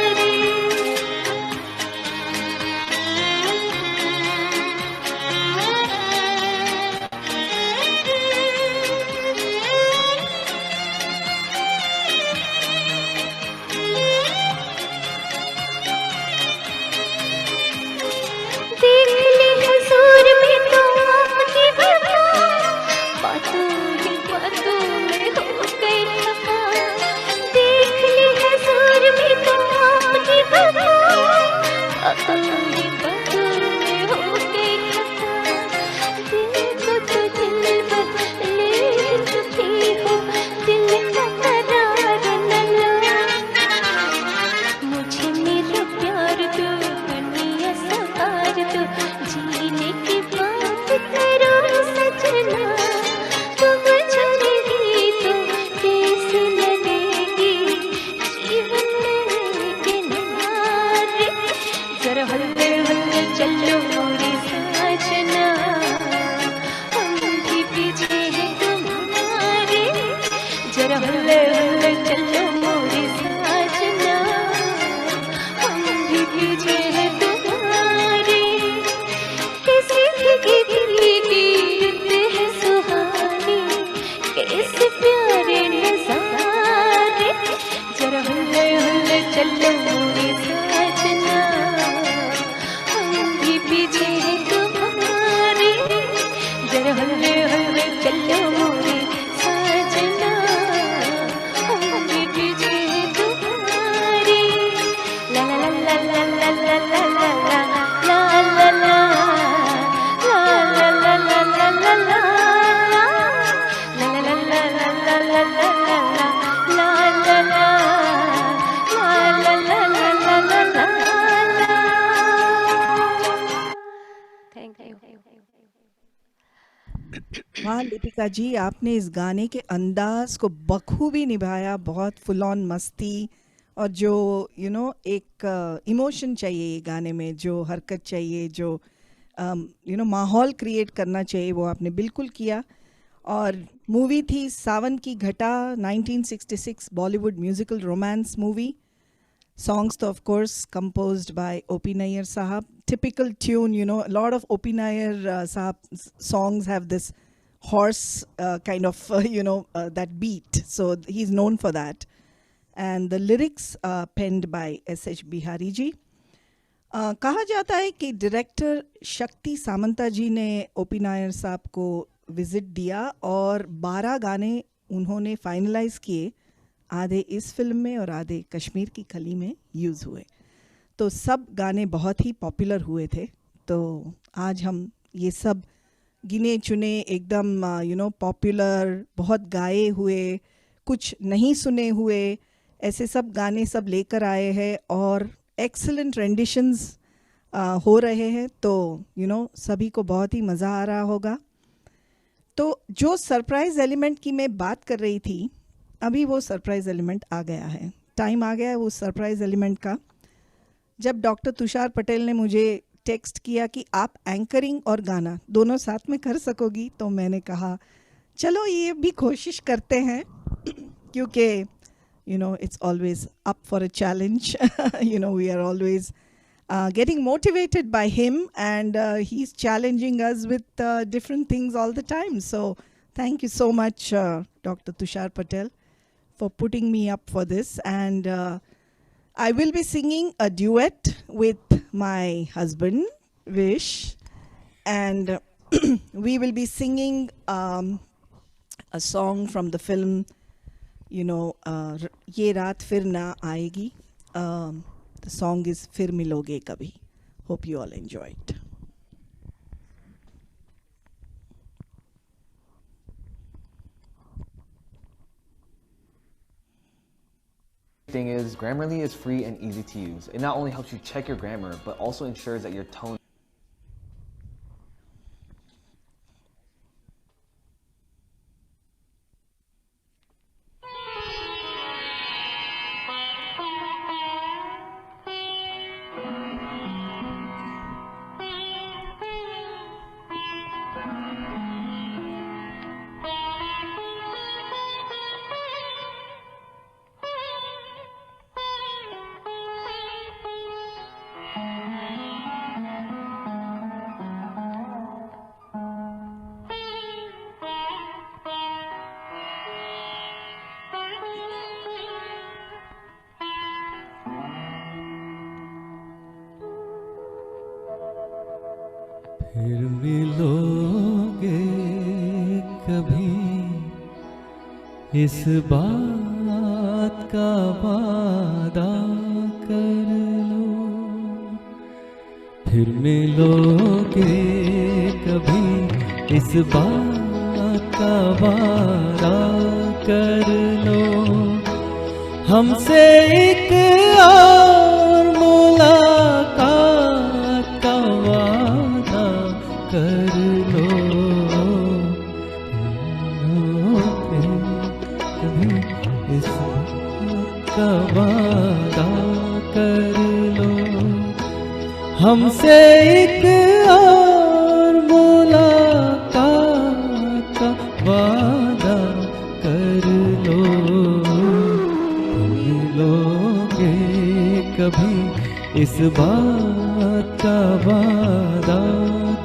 चलो मोरे साजना, आगे पीछे है तुम्हारे, जरा हल्ले हल्ले चलो मोरे साजना, आगे पीछे है तुम्हारे। ला ला ला ला ला ला ला ला ला ला ला ला वाह लिपिका जी, आपने इस गाने के अंदाज को बखूबी निभाया। बहुत फुल ऑन मस्ती और जो एक इमोशन चाहिए ये गाने में, जो हरकत चाहिए, जो माहौल क्रिएट करना चाहिए, वो आपने बिल्कुल किया। और मूवी थी सावन की घटा, 1966 Bollywood musical romance movie. Songs to, of course, composed by O.P. Nair Sahab. Typical tune, a lot of O.P. Nair Sahab songs have this horse kind of, that beat. So he's known for that. And the lyrics penned by S.H. Bihari ji. कहा जाता है कि director शक्ति सामंता जी ने O.P. Nair साहब को visit दिया और 12 गाने उन्होंने फाइनलाइज किए। आधे इस फिल्म में और आधे कश्मीर की खली में यूज़ हुए। तो सब गाने बहुत ही पॉपुलर हुए थे। तो आज हम ये सब गिने चुने एकदम पॉपुलर, बहुत गाए हुए, कुछ नहीं सुने हुए, ऐसे सब गाने सब लेकर आए हैं और एक्सीलेंट रेंडिशंस हो रहे हैं। तो सभी को बहुत ही मज़ा आ रहा होगा। तो जो सरप्राइज़ एलिमेंट की मैं बात कर रही थी, अभी वो सरप्राइज़ एलिमेंट आ गया है। टाइम आ गया है वो सरप्राइज़ एलिमेंट का। जब डॉक्टर तुषार पटेल ने मुझे टेक्स्ट किया कि आप एंकरिंग और गाना दोनों साथ में कर सकोगी, तो मैंने कहा चलो ये भी कोशिश करते हैं, क्योंकि it's always up for a challenge. We are always getting motivated by him, and he's challenging us with different things all the time. So thank you so much, Dr. Tushar Patel, for putting me up for this. And I will be singing a duet with my husband, Vish, and we will be singing a song from the film, Ye Raat Fir Na Aayegi. The song is Fir Miloge Kabhi. Hope you all enjoy it. Thing is, Grammarly is free and easy to use. It not only helps you check your grammar, but also ensures that your tone फिर मिलोगे कभी, इस बात का वादा कर लो। फिर मिलोगे कभी, इस बात का वादा कर लो। हमसे एक और मुलाकात का वादा कर लो। कभी इस का वादा कर लो। हमसे एक और मुलाकात का वादा कर लो। मिलोगे कभी, इस बात का वादा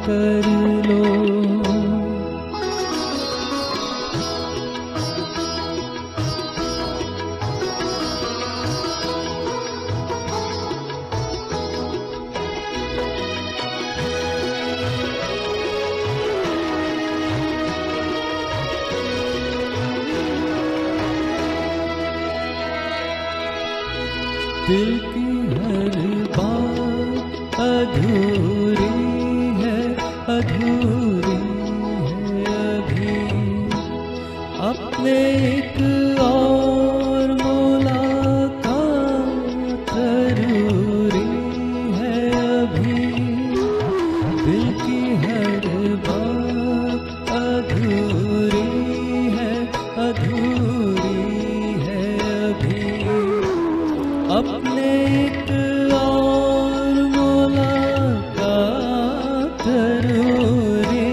कर लो। दिल की हर बात अधूरी है, अधूरी है अभी। अपने एक और मुलाकात जरूरी है अभी। दिल की हर बात अधूरी है, अधूरी है अभी। अपने एक और मुलाकात जरूरी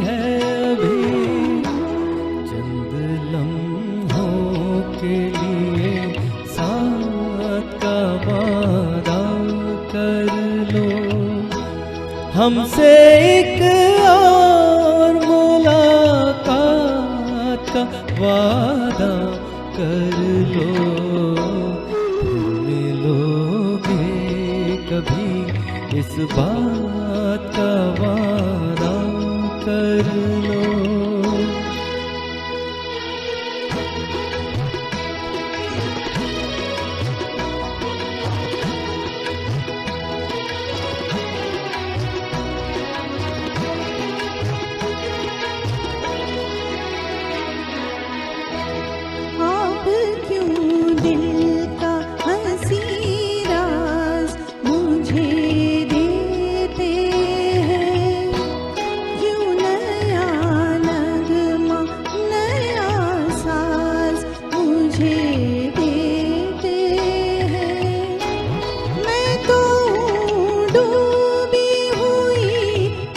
है अभी। चंद लम्हों के लिए साथ का वादा कर लो। हमसे एक और मुलाकात का वादा कर लो। फिर मिलोगे कभी, इस बात का वादा कर लो। आप क्यों दिल का हंसी राज मुझे देते हैं? क्यों नया नगमा नया साज मुझे देते हैं? मैं तो डूबी हुई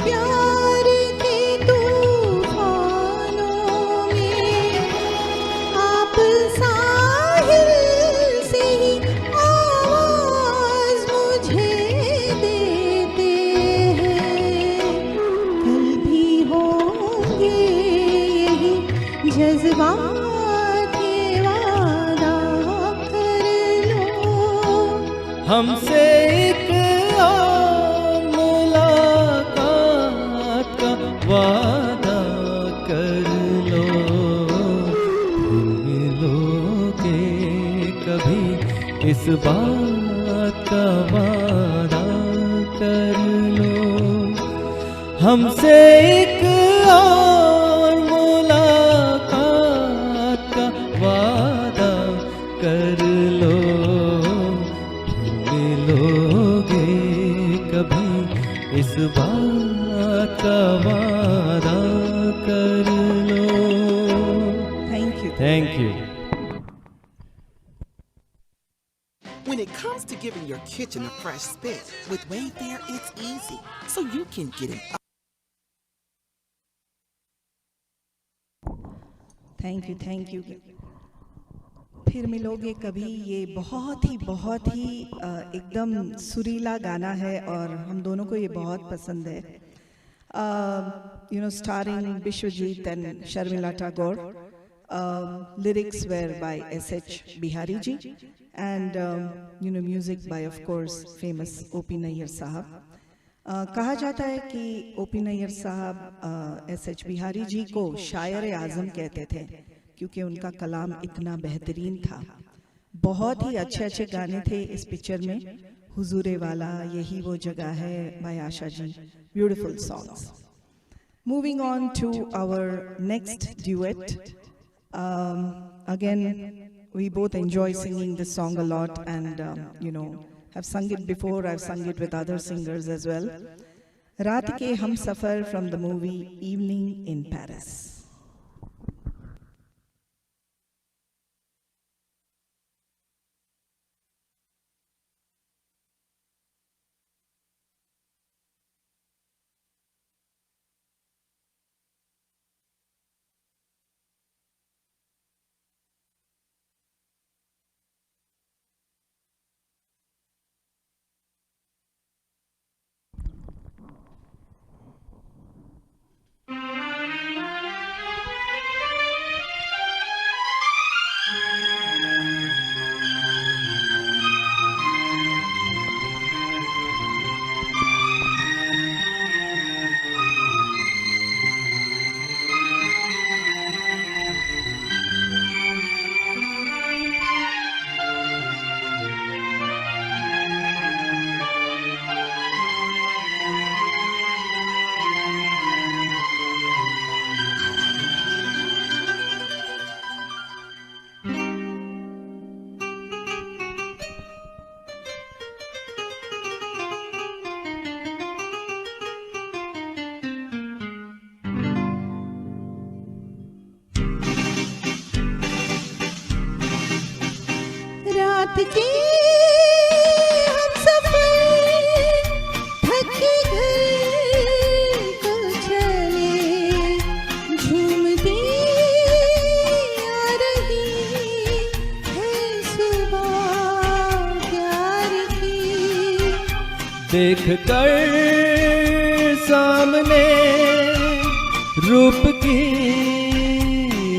प्यार के तूफानों में। आप साहिल से ही आवाज मुझे देते हैं। कल भी होंगे यही जज्बात, ये वादा कर लो। हमसे एक और मुलाकात का वादा कर लो। फिर मिलोगे कभी, इस बात का वादा कर लो। हमसे एक और मुलाकात का वादा कर लो। फिर मिलोगे कभी, इस बात का वादा कर लो। Thank you. Thank you. When it comes to giving your kitchen a fresh spin, with Wayfair it's easy, so you can get an thank you, thank you. फिर मिलोगे कभी, ये बहुत ही एकदम सुरीला गाना है और हम दोनों को ये बहुत पसंद है। Starring Bishwajit and Sharmila Tagore. Lyrics were by S.H. Bihari ji, and music by, of course, famous O.P. Nayyar sahab. कहा जाता है कि O.P. Nayyar साहब S.H. बिहारी जी को शायर आज़म कहते थे, क्योंकि उनका कलाम इतना बेहतरीन था। बहुत ही अच्छे अच्छे गाने थे इस पिक्चर में। हुजूरे वाला, यही वो जगह है, by Asha ji, beautiful songs. Moving on to our next duet. Again, we both enjoy singing this song a lot, and have sung it before. I've sung it with other singers as well. Raat ke Hum Safar from the movie Evening in Paris. रात के हम सफर थक के घर को चले, झूमती आ रही है सुबह प्यार की। देख कर सामने रूप की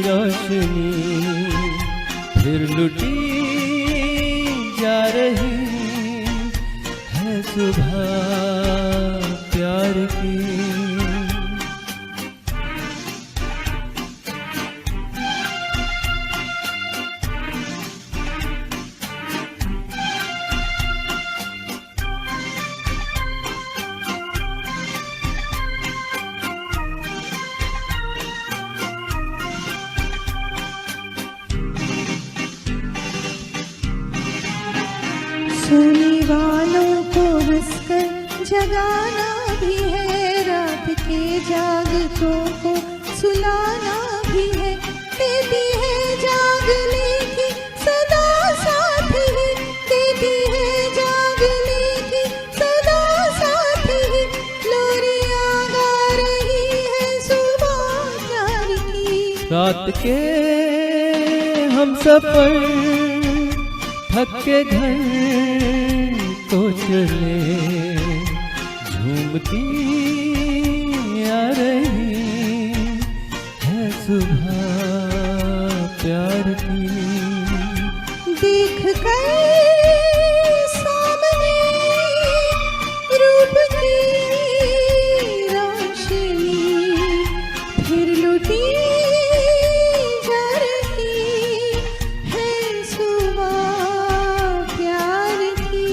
रोशनी, फिर लुटी जा रही है सुबह प्यार की। सोने वालों को हंसकर जगाना भी है, रात के जागतों को सुलाना भी है। देती है जागने की सदा साथ ही, देती है जागने की सदा साथ ही। लोरियां गा रही है सुबह प्यार की। रात के हम सफर थक के घर को चले, झूमती आ रही है सुबह प्यार की। देख कर सामने रूप की रोशनी, फिर लुटी जा रही है सुबह प्यार की।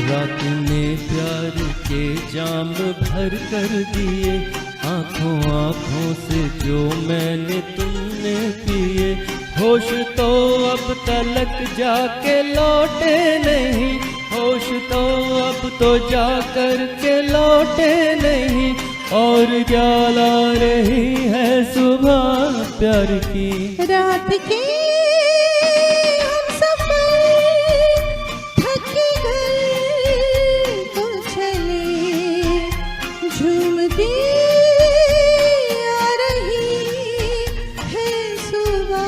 रात ने प्यार के जाम भर कर दिए, आंखों आंखों से जो मैंने तुमने पिए। होश तो अब तलक जाके लौटे नहीं, होश तो अब तो जाकर के लौटे नहीं। और जाला रही है सुबह प्यार की। रात के हम सफर थक के घर को चले, झूमती आ रही है सुबह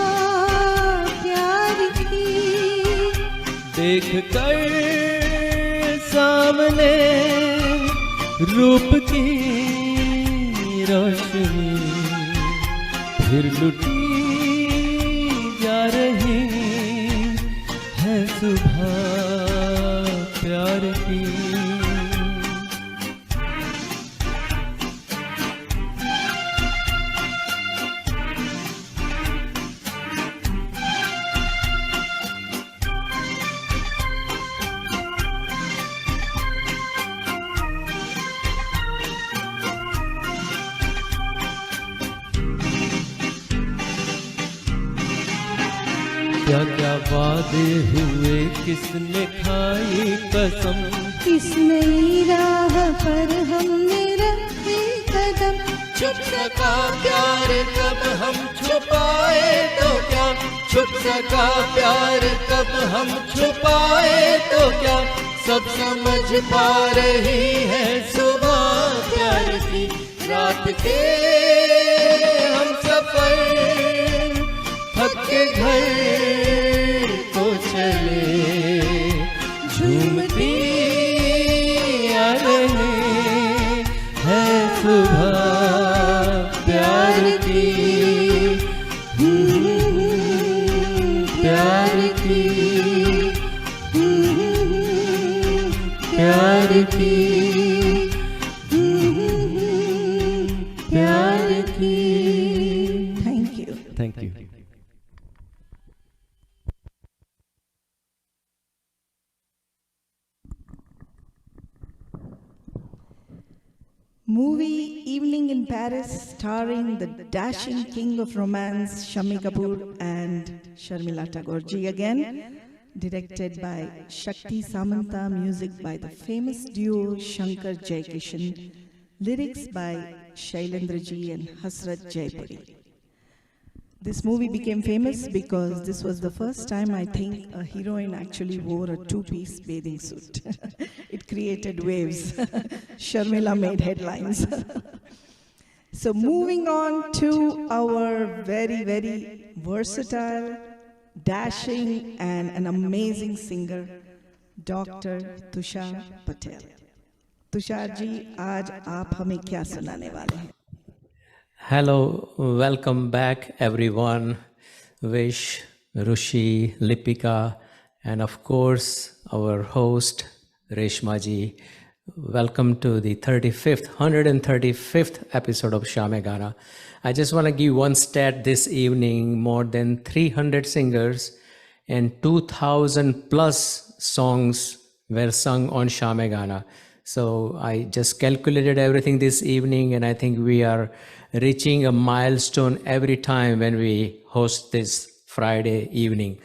प्यार की। देख कर सामने रूप की रोशनी, फिर लुटी जा रही है सुबह प्यार की। क्या क्या वादे हुए, किसने खाई कसम। किस नई राह पर हमने रखे कदम। छुप सका प्यार कब हम छुपाए तो क्या, छुप सका प्यार कब हम छुपाए तो क्या। सब समझ पा रही है सुबह प्यार की। रात के हम सफर थक के घर को चले, झूमती आ रही है सुबह प्यार की। प्यार की, प्यार की, प्यार की। Thank you. Thank you. Movie Evening in Paris, starring the dashing king of romance, Shammi Kapoor and Sharmila Tagore ji again. Directed by Shakti Samanta, music by the famous duo Shankar Jaikishan, lyrics by Shailendra ji and Hasrat Jaipuri. This movie became famous because this was the first time I think a heroine actually wore a two-piece bathing suit. It created waves. Sharmila made headlines. So moving on to our very, very versatile, dashing and an amazing singer, Dr. Tushar Patel. Tushar ji आज आप हमें क्या सुनाने वाले हैं? Hello, welcome back everyone. Vish, Rushi, Lipika, and of course our host Reshma ji. Welcome to the 135th episode of Shame Gana. I just want to give one stat this evening. More than 300 singers and 2,000 plus songs were sung on Shame Gana. So I just calculated everything this evening, and I think we are reaching a milestone every time when we host this Friday evening,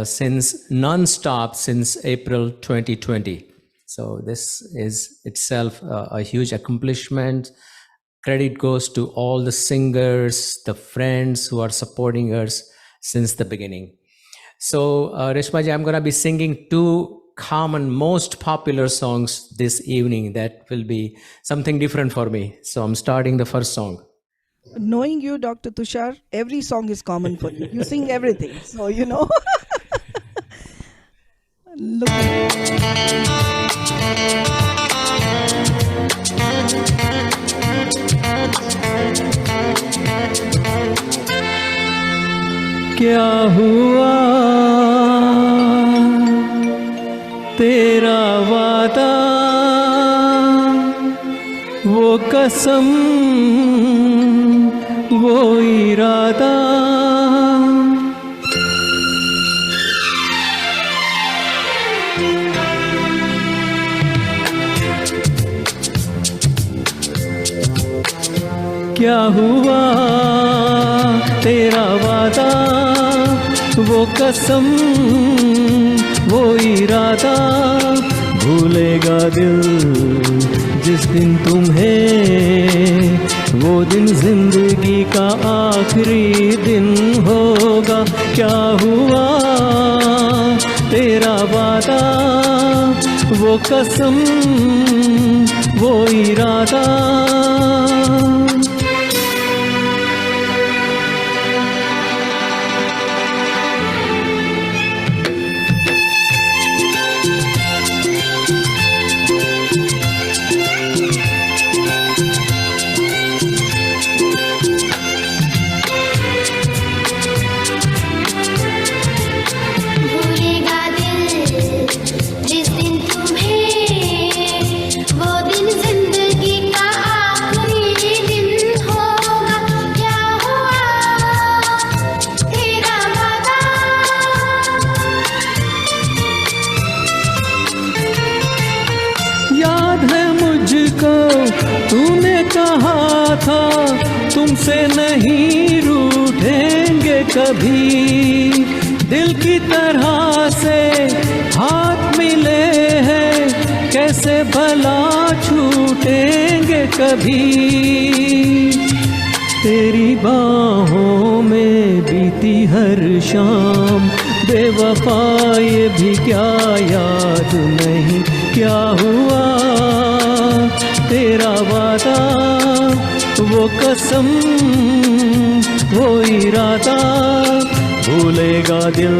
since non-stop since April 2020. So this is itself a huge accomplishment. Credit goes to all the singers, the friends who are supporting us since the beginning. So Reshma ji, I'm going to be singing two common, most popular songs this evening. That will be something different for me. So I'm starting the first song. Knowing you, Dr. Tushar, every song is common for you. You sing everything, so you know. Look क्या हुआ तेरा वादा, वो कसम, वो इरादा, क्या हुआ तेरा वादा, वो कसम, वो इरादा, भूलेगा दिल जिस दिन तुम्हें, वो दिन जिंदगी का आखिरी दिन होगा। क्या हुआ तेरा वादा, वो कसम, वो इरादा। तूने कहा था तुमसे नहीं रूठेंगे कभी, दिल की तरह से हाथ मिले हैं, कैसे भला छूटेंगे कभी। तेरी बाहों में बीती हर शाम, बेवफा ये भी क्या याद नहीं। क्या हुआ तेरा वादा, वो कसम, वो इरादा, भूलेगा दिल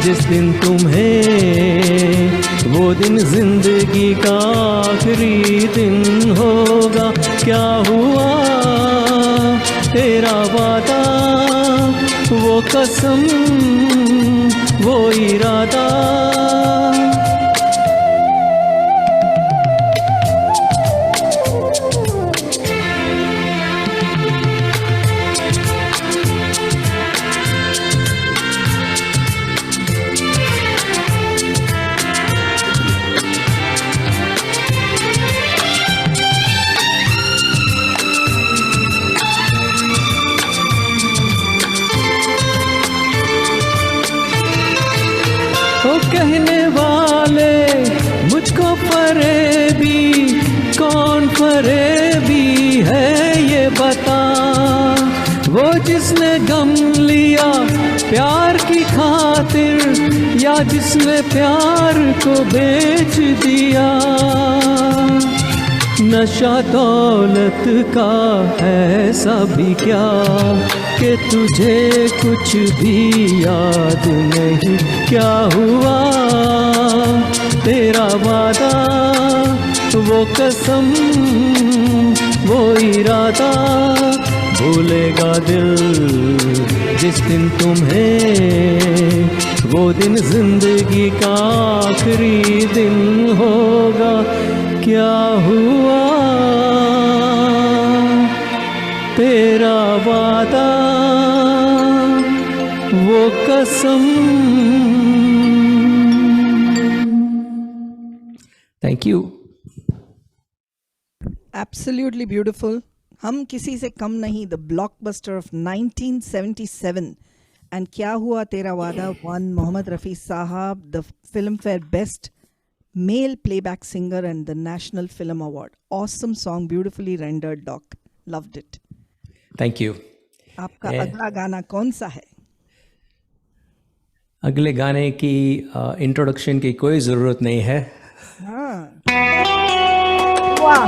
जिस दिन तुम्हें, वो दिन जिंदगी का आखिरी दिन होगा। क्या हुआ तेरा वादा, वो कसम, वो इरादा। करने वाले मुझको फरेबी, कौन फरेबी है ये बता। वो जिसने गम लिया प्यार की खातिर, या जिसने प्यार को बेच दिया। नशा दौलत का ऐसा भी क्या कि तुझे कुछ भी याद नहीं। क्या हुआ तेरा वादा, वो कसम, वो इरादा, भूलेगा दिल जिस दिन तुम्हें, वो दिन जिंदगी का आखिरी दिन होगा। क्या हुआ तेरा वादा, वो कसम। Thank you. Absolutely beautiful. हम किसी से कम नहीं, द ब्लॉकबस्टर ऑफ 1977 एंड क्या हुआ तेरा वादा one Mohammed Rafi Sahab the Filmfare best male playback singer and the national film award. Awesome song, beautifully rendered doc, loved it. Thank you. आपका अगला गाना कौन सा है? अगले गाने की इंट्रोडक्शन की कोई ज़रूरत नहीं है. हाँ, वाह.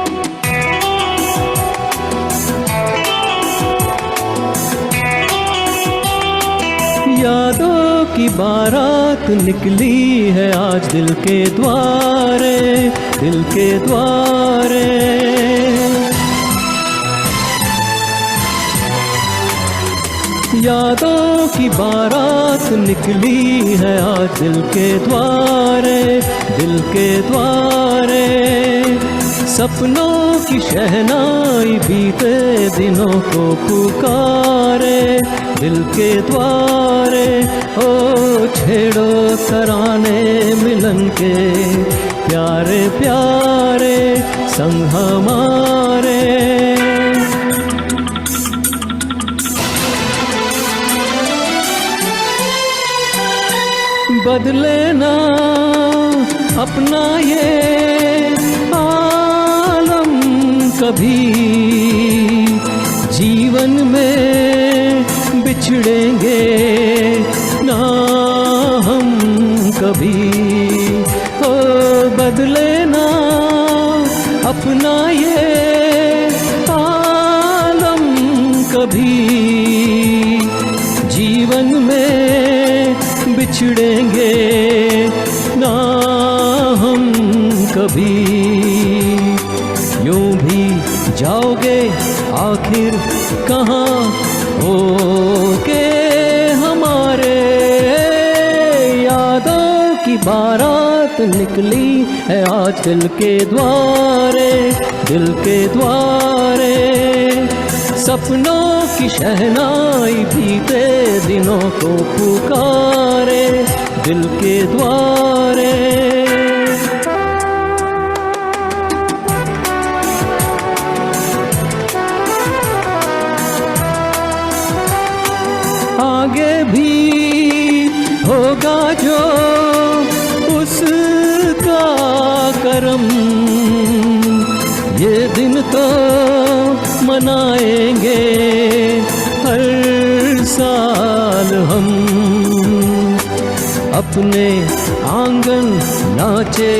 यादों की बारात निकली है आज दिल के द्वारे, दिल के द्वारे. यादों की बारात निकली है आज दिल के द्वारे, दिल के द्वारे. सपनों की शहनाई बीते दिनों को पुकारे, दिल के द्वारे. ओ छेड़ो तराने मिलन के, प्यारे प्यारे संग हमारे. बदले ना अपना ये आलम कभी, जीवन में बिछड़ेंगे ना हम कभी. ओ बदले ना अपना ये आलम कभी, जीवन में बिछड़ेंगे ना हम कभी. यूं भी जाओगे आखिर कहाँ होके हमारे. यादों की बारात निकली है आज दिल के द्वारे, दिल के द्वारे. सपनों की शहनाई बीते दिनों को पुकारे, दिल के द्वारे. आगे भी होगा जो उसका करम, ये दिन तो मनाएंगे हर साल हम. अपने आंगन नाचे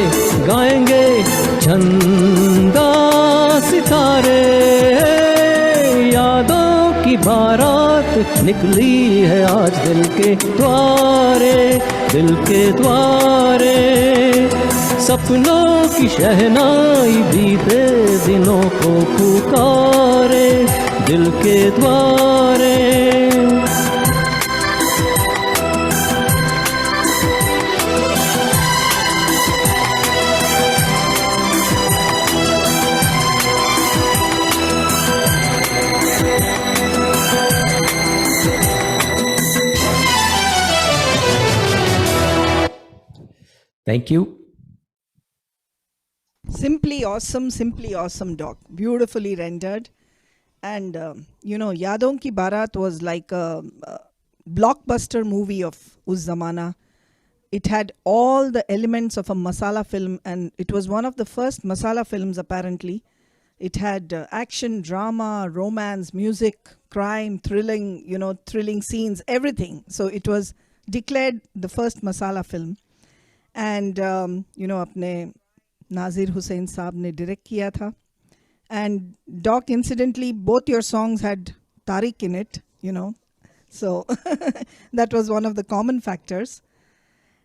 गाएंगे चंदा सितारे. यादों की बारात निकली है आज दिल के द्वारे, दिल के द्वारे. सपनों की शहनाई बीते दिनों को पुकारे, दिल के द्वारे. Thank you. Simply awesome doc, beautifully rendered. And Yadon Ki Barat was like a blockbuster movie of us zamana. it had all the elements of a masala film, and it was one of the first masala films apparently. It had action, drama, romance, music, crime, thrilling, thrilling scenes, everything. So it was declared the first masala film. And, apne Nazir Hussain saab ne direct kiya tha. And Doc, incidentally, both your songs had Tariq in it, So that was one of the common factors.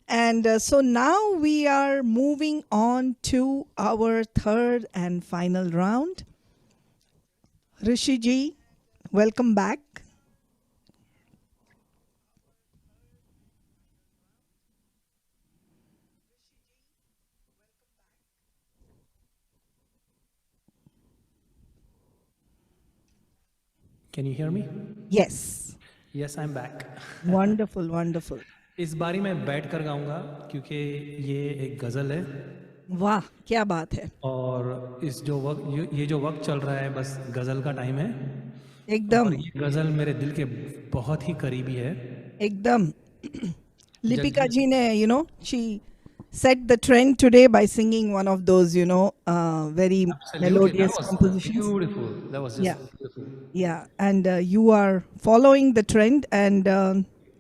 And so now we are moving on to our third and final round. Rishi ji, welcome back. Can you hear me? Yes. Yes, I'm back. Wonderful, wonderful. इस बारी मैं बैठ कर गाऊंगा क्योंकि ये एक गज़ल है वाह, क्या बात है। और इस जो वक्त ये जो वक्त चल रहा है बस गज़ल का टाइम है एकदम। और ये गज़ल मेरे दिल के बहुत ही करीबी है एकदम। लिपिका जी ने, she set the trend today by singing one of those, very melodious compositions. Beautiful. That was just beautiful. Yeah, and you are following the trend, and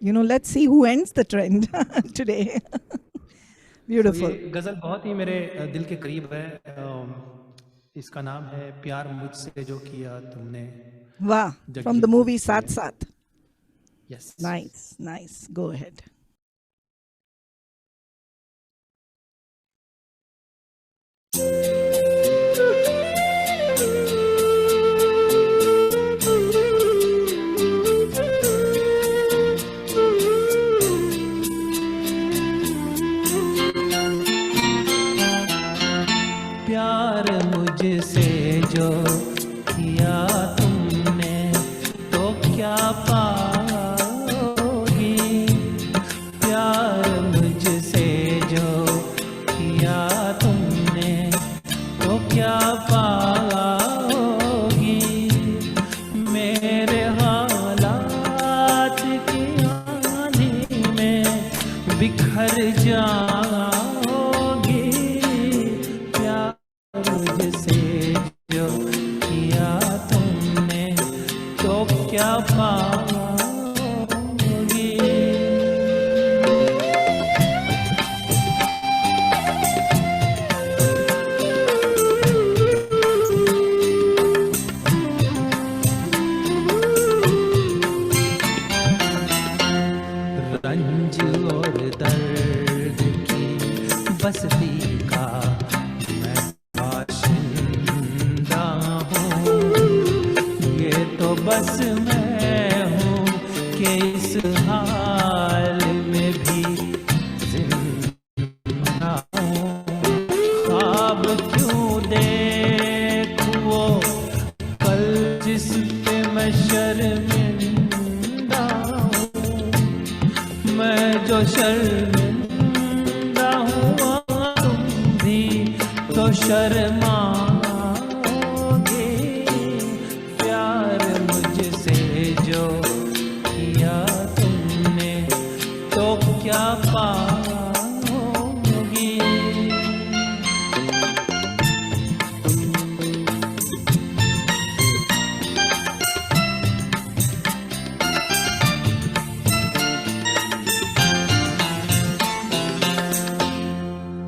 let's see who ends the trend today. Beautiful. ये गज़ल बहुत ही मेरे दिल के करीब है। इसका नाम है प्यार मुझसे जो किया तुमने। Wow, from the movie Saath Saath. Yes. Nice, nice. Go ahead. प्यार मुझसे जो किया तुमने तो क्या पाओगी। प्यार मुझसे जो किया तुमने तो क्या पाओगी। मेरे हालात की आंधी में बिखर जाओगी। प्यार मुझसे जो किया तुमने तो क्या पाओगी। रंज और दर्द की बस्ती का मैं बाशिंदा हूँ। ये तो बस मैं हूँ कि इस हाल में भी जिंदा हूँ। ख्वाब क्यों देखूं वो कल जिस पे मैं शर्मिंदा हूँ। मैं जो शर्मिंदा हूँ तुम भी तो शर्माओगे। प्यार मुझसे जो किया तुमने तो क्या पाओगी।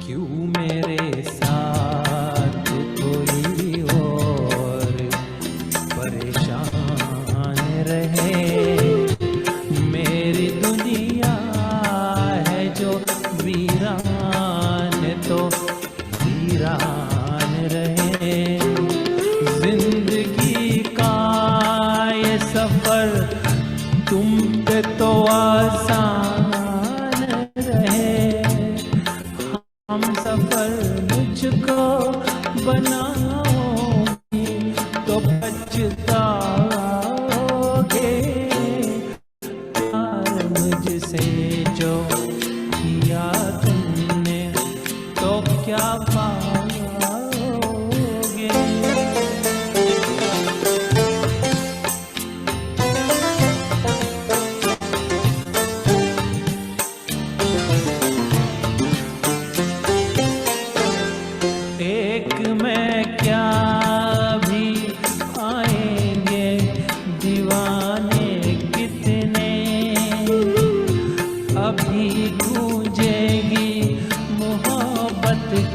क्यों मेरे साथ कोई और परेशान रहे। मेरी दुनिया है जो वीरान तो वीरान रहे। जिंदगी का ये सफर तुम पे तो आसान रहे। हम सफर मुझको बनाओगी तो पछताओगे। प्यार मुझसे जो किया तुमने तो क्या पाओगे।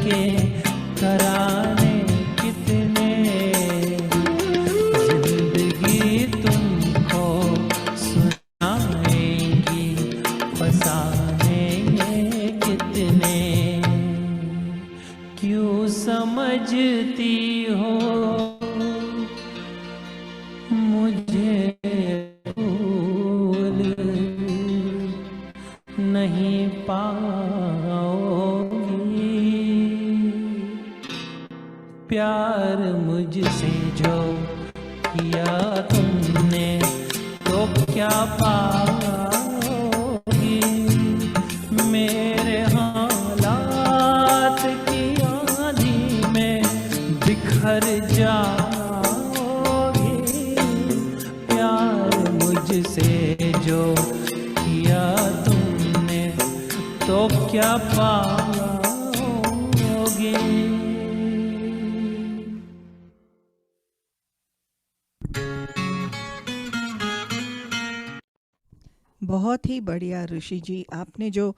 के तराने कितने, जिंदगी तुमको सुनाएंगी फसाने कितने। क्यों समझती हो मुझे भूल नहीं पाओगी, प्यार मुझसे जो किया तुमने तो क्या पाओगी, मेरे हालात की आंधी में बिखर जाओगी, प्यार मुझसे जो किया तुमने तो क्या पाओगी। बहुत ही बढ़िया ऋषि जी, आपने जो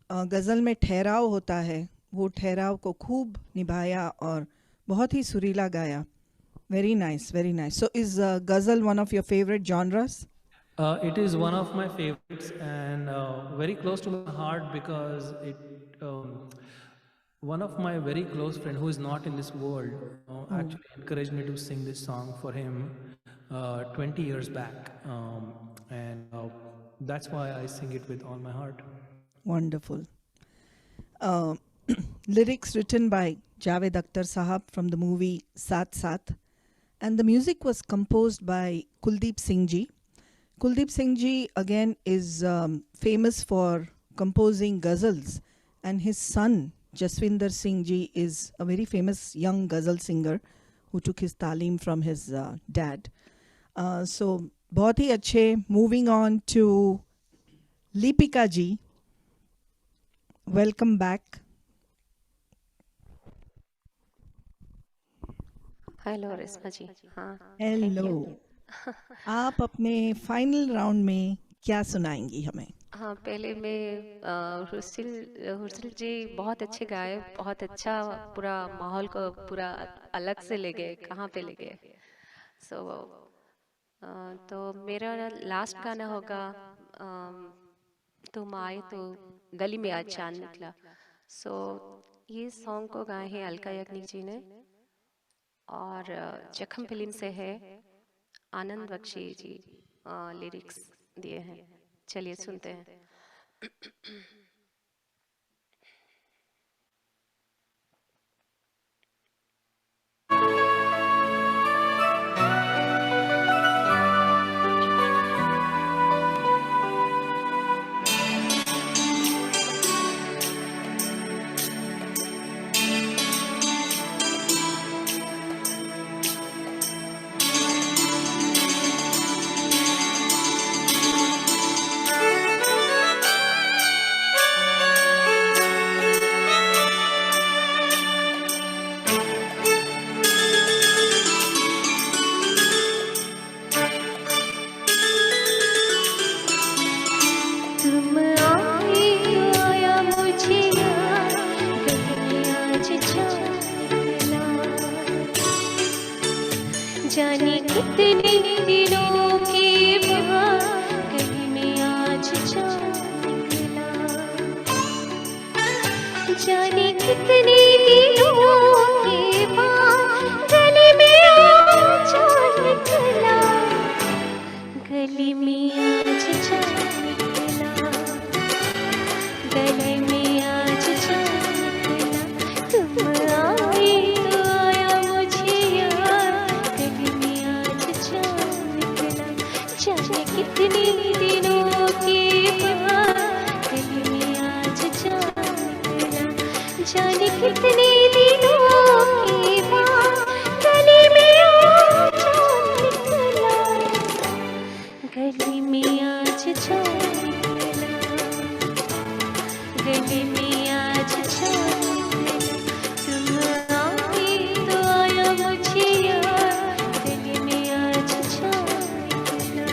गज़ल में ठहराव होता है वो ठहराव को खूब निभाया और बहुत ही सुरीला गाया। Very nice, very nice. So is ghazal one of your favourite genres? It is one of my favorites and very close to my heart because one of my very close friend who is not in this world actually encouraged me to sing this song for him 20 years back, and that's why I sing it with all my heart. Wonderful. Lyrics written by Javed Akhtar Sahab from the movie Saath Saath, and the music was composed by Kuldeep Singh Ji. Kuldeep Singh Ji again is famous for composing ghazals, and his son Jaswinder Singh Ji is a very famous young ghazal singer who took his talim from his dad. So बहुत ही अच्छे. Moving on to Lipika Ji. Welcome back. Hello Reshma ji. हाँ, hello. आप अपने final round में क्या सुनाएंगी हमें? हाँ, पहले मैं हुर्सिल जी बहुत अच्छे गाए, बहुत अच्छा पूरा माहौल को पूरा अलग से ले गए, कहाँ पे ले गए। तो मेरा लास्ट गाना होगा तुम आए तो गली में आज चांद निकला। ये सॉन्ग को गाए हैं अलका याग्निक जी ने और जख्म फिल्म से है, आनंद बख्शी जी लिरिक्स दिए हैं। चलिए सुनते हैं। जाने कितने दिनों के बाद गली में आज चांद निकला, जाने कितने दिनों के बाद गली में आज चांद निकला, गली में आज चांद निकला, गली में आज चांद निकला। तुम आए तो आया मुझे याद, गली में आज चांद निकला, जाने कितने दिनों के बाद गली में आज चांद निकला, जाने कितने दिनों के बाद गली में आज चांद निकला, गली में आज चांद निकला, गली में आज चांद निकला। तुम आए तो आया मुझे याद, गली में आज चांद निकला।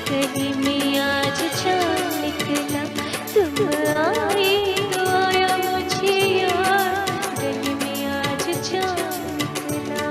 गली में आज चाँद निकला तुम आए आया मुझे याद गली में आज चाँद निकला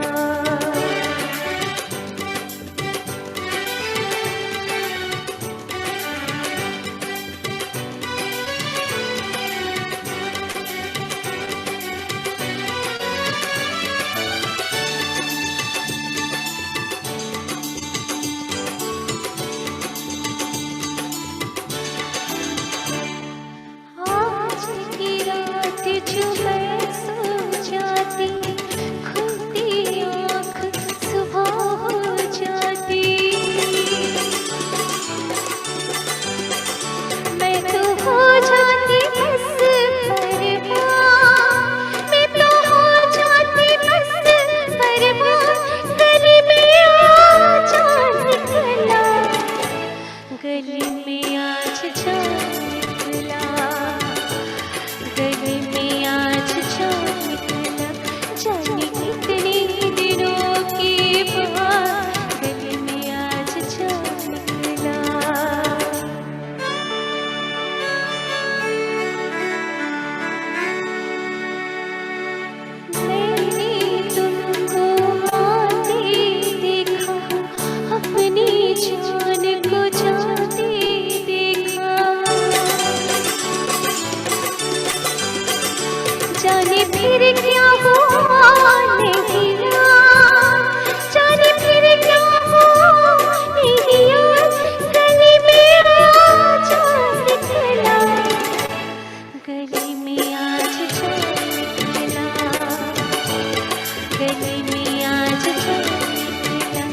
आज की रात जो मैं सो जाती खुलती आँख सुबह हो जाती मैं तो हो जाती बस परवान मैं तो हो जाती बस परवान गली में आज चाँद निकला गली में आज चाँद निकला गली में आज चाँद निकला जाने कितने दिनों के बाद गली में आज चाँद निकला मैंने तुमको आते देखा अपनी जान को जाते देखा जाने फिर क्या हुआ नहीं याद जाने फिर क्या हुआ नहीं याद गली में आज चाँद निकला गली में आज चाँद निकला गली में आज चाँद निकला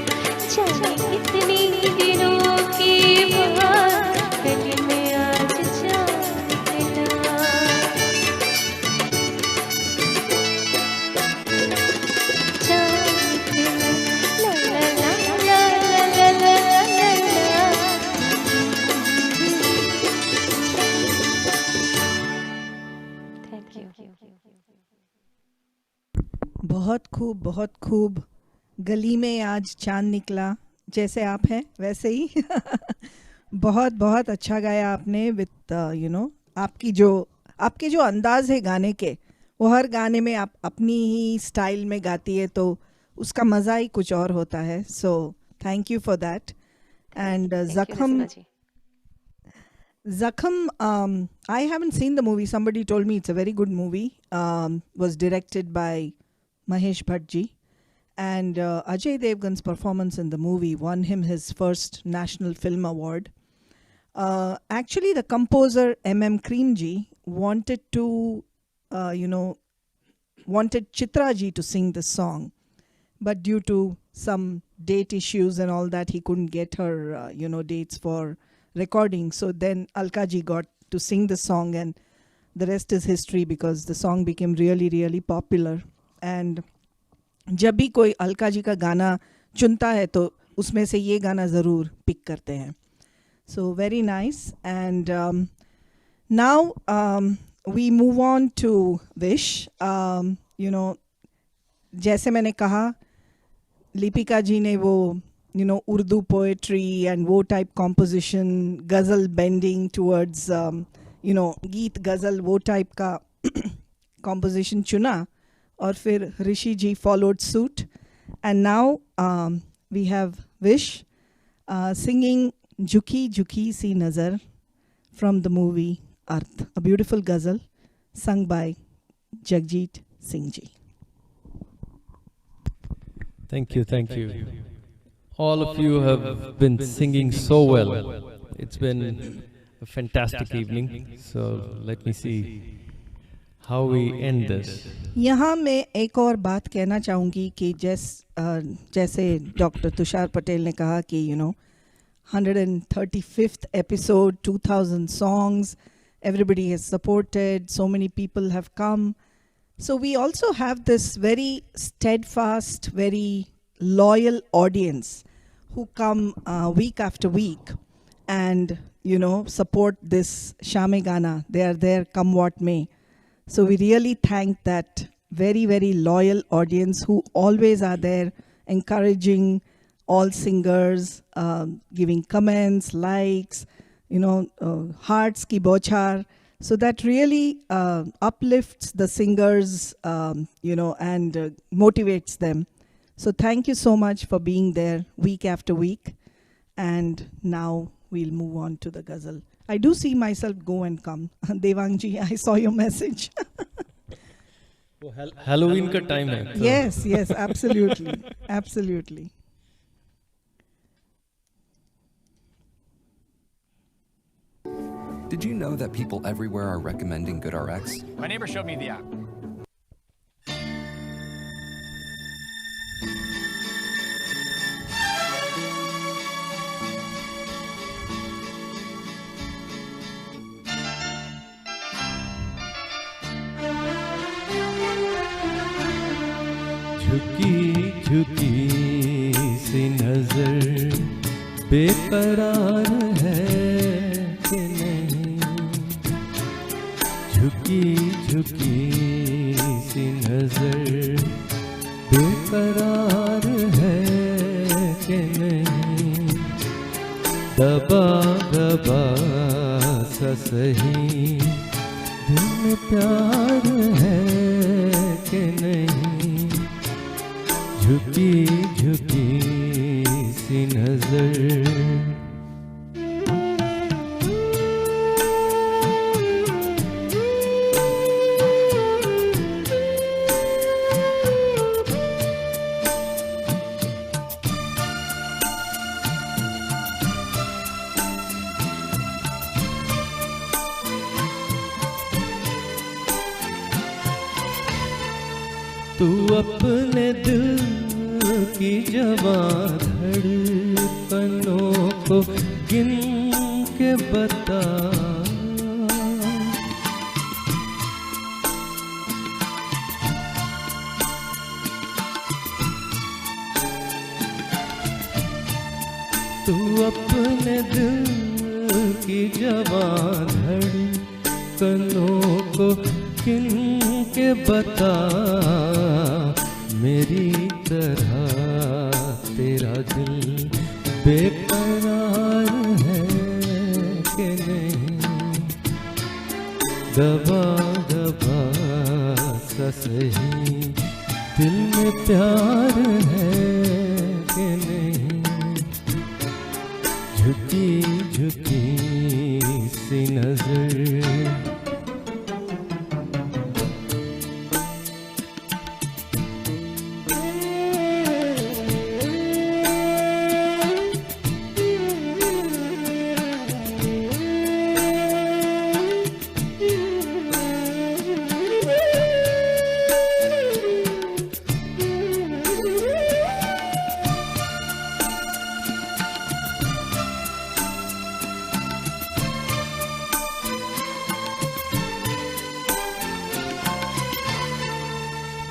जाने कितने दिनों के बाद गली में आज चाँद निकला चाँद निकला ला ला ला ला ला ला ला ला थैंक यू बहुत खूब गली में आज चांद निकला जैसे आप हैं वैसे ही बहुत बहुत अच्छा गाया आपने विथ यू नो आपके जो अंदाज है गाने के वो हर गाने में आप अपनी ही स्टाइल में गाती है तो उसका मज़ा ही कुछ और होता है so thank you for that and जख्म Zakham, I haven't seen the movie. Somebody told me it's a very good movie. Was directed by Mahesh Bhattji. And Ajay Devgan's performance in the movie won him his first National Film Award. Actually, the composer M.M. Creamji wanted to, wanted Chitra ji to sing the song. But due to some date issues and all that, he couldn't get her, dates for recording. So then Alka ji got to sing the song and the rest is history because the song became really, really popular. And जब भी कोई अलका जी का गाना चुनता है तो उसमें से ये गाना ज़रूर पिक करते हैं. So very nice. And now we move on to Wish. जैसे मैंने कहा लिपिका जी ने वो उर्दू पोएट्री एंड वो type composition ghazal bending towards geet ghazal वो टाइप का कॉम्पोजिशन चुना और फिर Rishi ji followed suit and now we have Vish singing Jhuki Jhuki Si Nazar from the movie Arth a beautiful ghazal sung by Jagjit Singh ji. Thank you, thank you. All of you have been singing so well. It's been a fantastic evening. So let me see how we end this. यहाँ मैं एक और बात कहना चाहूँगी कि जैसे doctor Tushar Patel ने कहा कि 135th episode, 2000 songs, everybody has supported, so many people have come. So we also have this very steadfast, very loyal audience who come week after week and, support this Shame Gana. They are there come what may. So we really thank that very, very loyal audience who always are there encouraging, all singers, giving comments, likes, hearts ki bochar. So that really uplifts the singers, and motivates them. So thank you so much for being there week after week. And now we'll move on to the ghazal. I do see myself go and come. Devangji, I saw your message. Halloween का time है तो Yes, absolutely. Absolutely. Did you know that people everywhere are recommending GoodRx? My neighbor showed me the app. झुकी झुकी सी नजर बेकरार है कि नहीं, झुकी झुकी सी नजर बेकरार है कि नहीं, दबा दबा सा सही दिल में प्यार है कि नहीं, झुकी झुकी सी नजर। तू अपने दिल की जवां धड़कनों को गिन के बता, तू अपने दिल की जवां धड़कनों को गिन के बता, मेरी तरह तेरा दिल बेकरार है कि नहीं, दबा दबा सा सही दिल में प्यार है कि नहीं, झुकी झुकी सी नजर।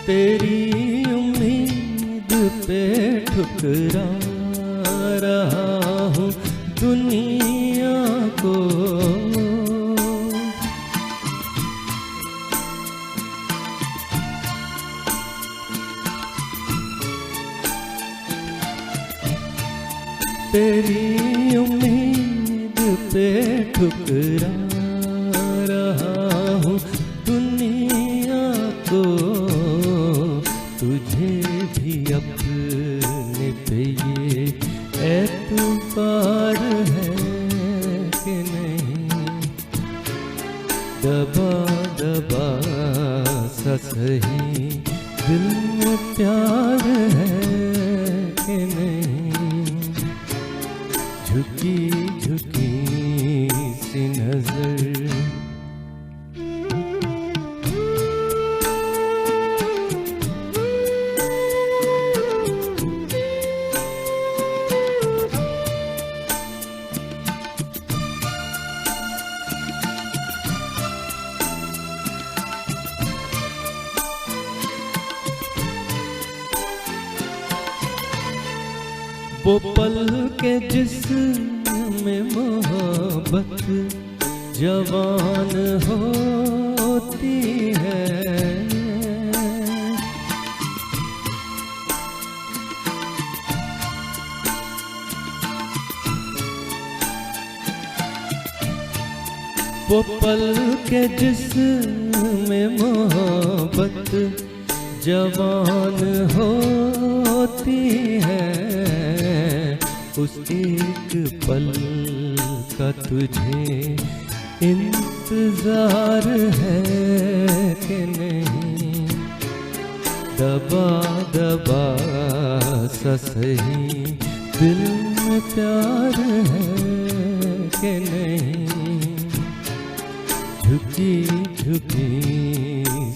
तेरी उम्मीद पे ठुकरा रहा हूँ दुनिया को, तेरी उम्मीद पे ठुकरा रहा हूँ दुनिया को, तुझे भी अपने पे ये एतबार है कि नहीं, दबा दबा सा सही दिल में प्यार है कि नहीं, झुकी झुकी सी नजर। वो पल के जिसमें मोहब्बत जवान होती है, वो पल के जिसमें मोहब्बत जवान होती है, उस एक पल का तुझे इंतजार है कि नहीं। दबा दबा सा सही दिल में प्यार है कि नहीं। झुकी झुकी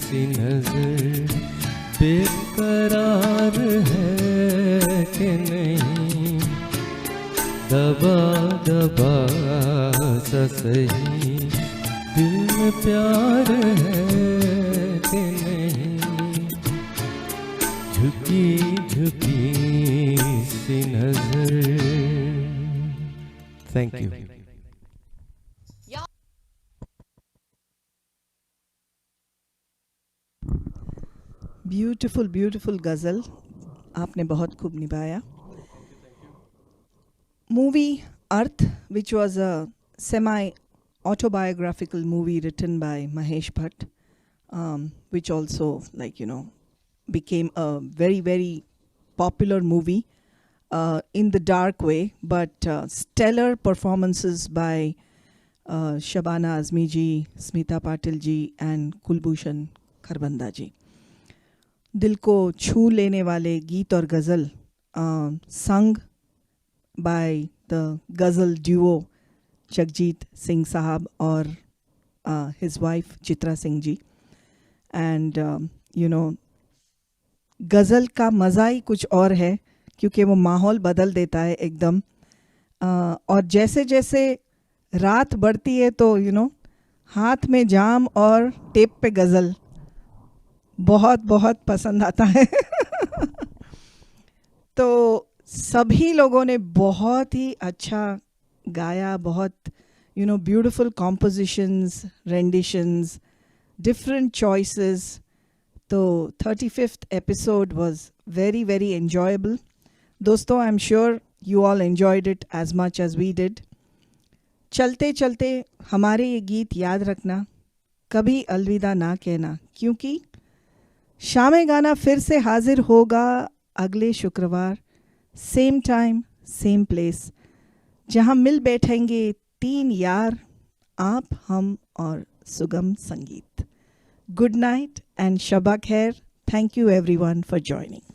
सी नजर बेकरार है कि नहीं। दबा दबा सा सही दिल में प्यार है कि नहीं। झुकी झुकी सी नजर। Thank you. ब्यूटीफुल ब्यूटीफुल गज़ल आपने बहुत खूब निभाया। Movie earth, which was a semi-autobiographical movie written by Mahesh Bhatt, which also, like, you know, became a very, very popular movie in the dark way, but stellar performances by Shabana Azmi ji, Smita Patil ji and Kulbhushan Kharbanda ji. दिल को छू लेने वाले गीत और ghazal sung by the ghazal duo Jagjit Singh साहब और his wife Chitra Singh ji. And you know, गज़ल का मज़ा ही कुछ और है क्योंकि वो माहौल बदल देता है एकदम। और जैसे जैसे रात बढ़ती है तो यू नो, हाथ में जाम और टेप पे गज़ल बहुत बहुत पसंद आता है। तो सभी लोगों ने बहुत ही अच्छा गाया, बहुत you know beautiful compositions, renditions, different choices. तो 35th episode was very very enjoyable. दोस्तों, I am sure you all enjoyed it as much as we did. चलते चलते हमारे ये गीत याद रखना, कभी अलविदा ना कहना, क्योंकि शाम गाना फिर से हाजिर होगा अगले शुक्रवार, सेम टाइम सेम प्लेस, जहां मिल बैठेंगे 3 यार, आप, हम और सुगम संगीत। गुड नाइट एंड शबा खैर। Thank you everyone for joining.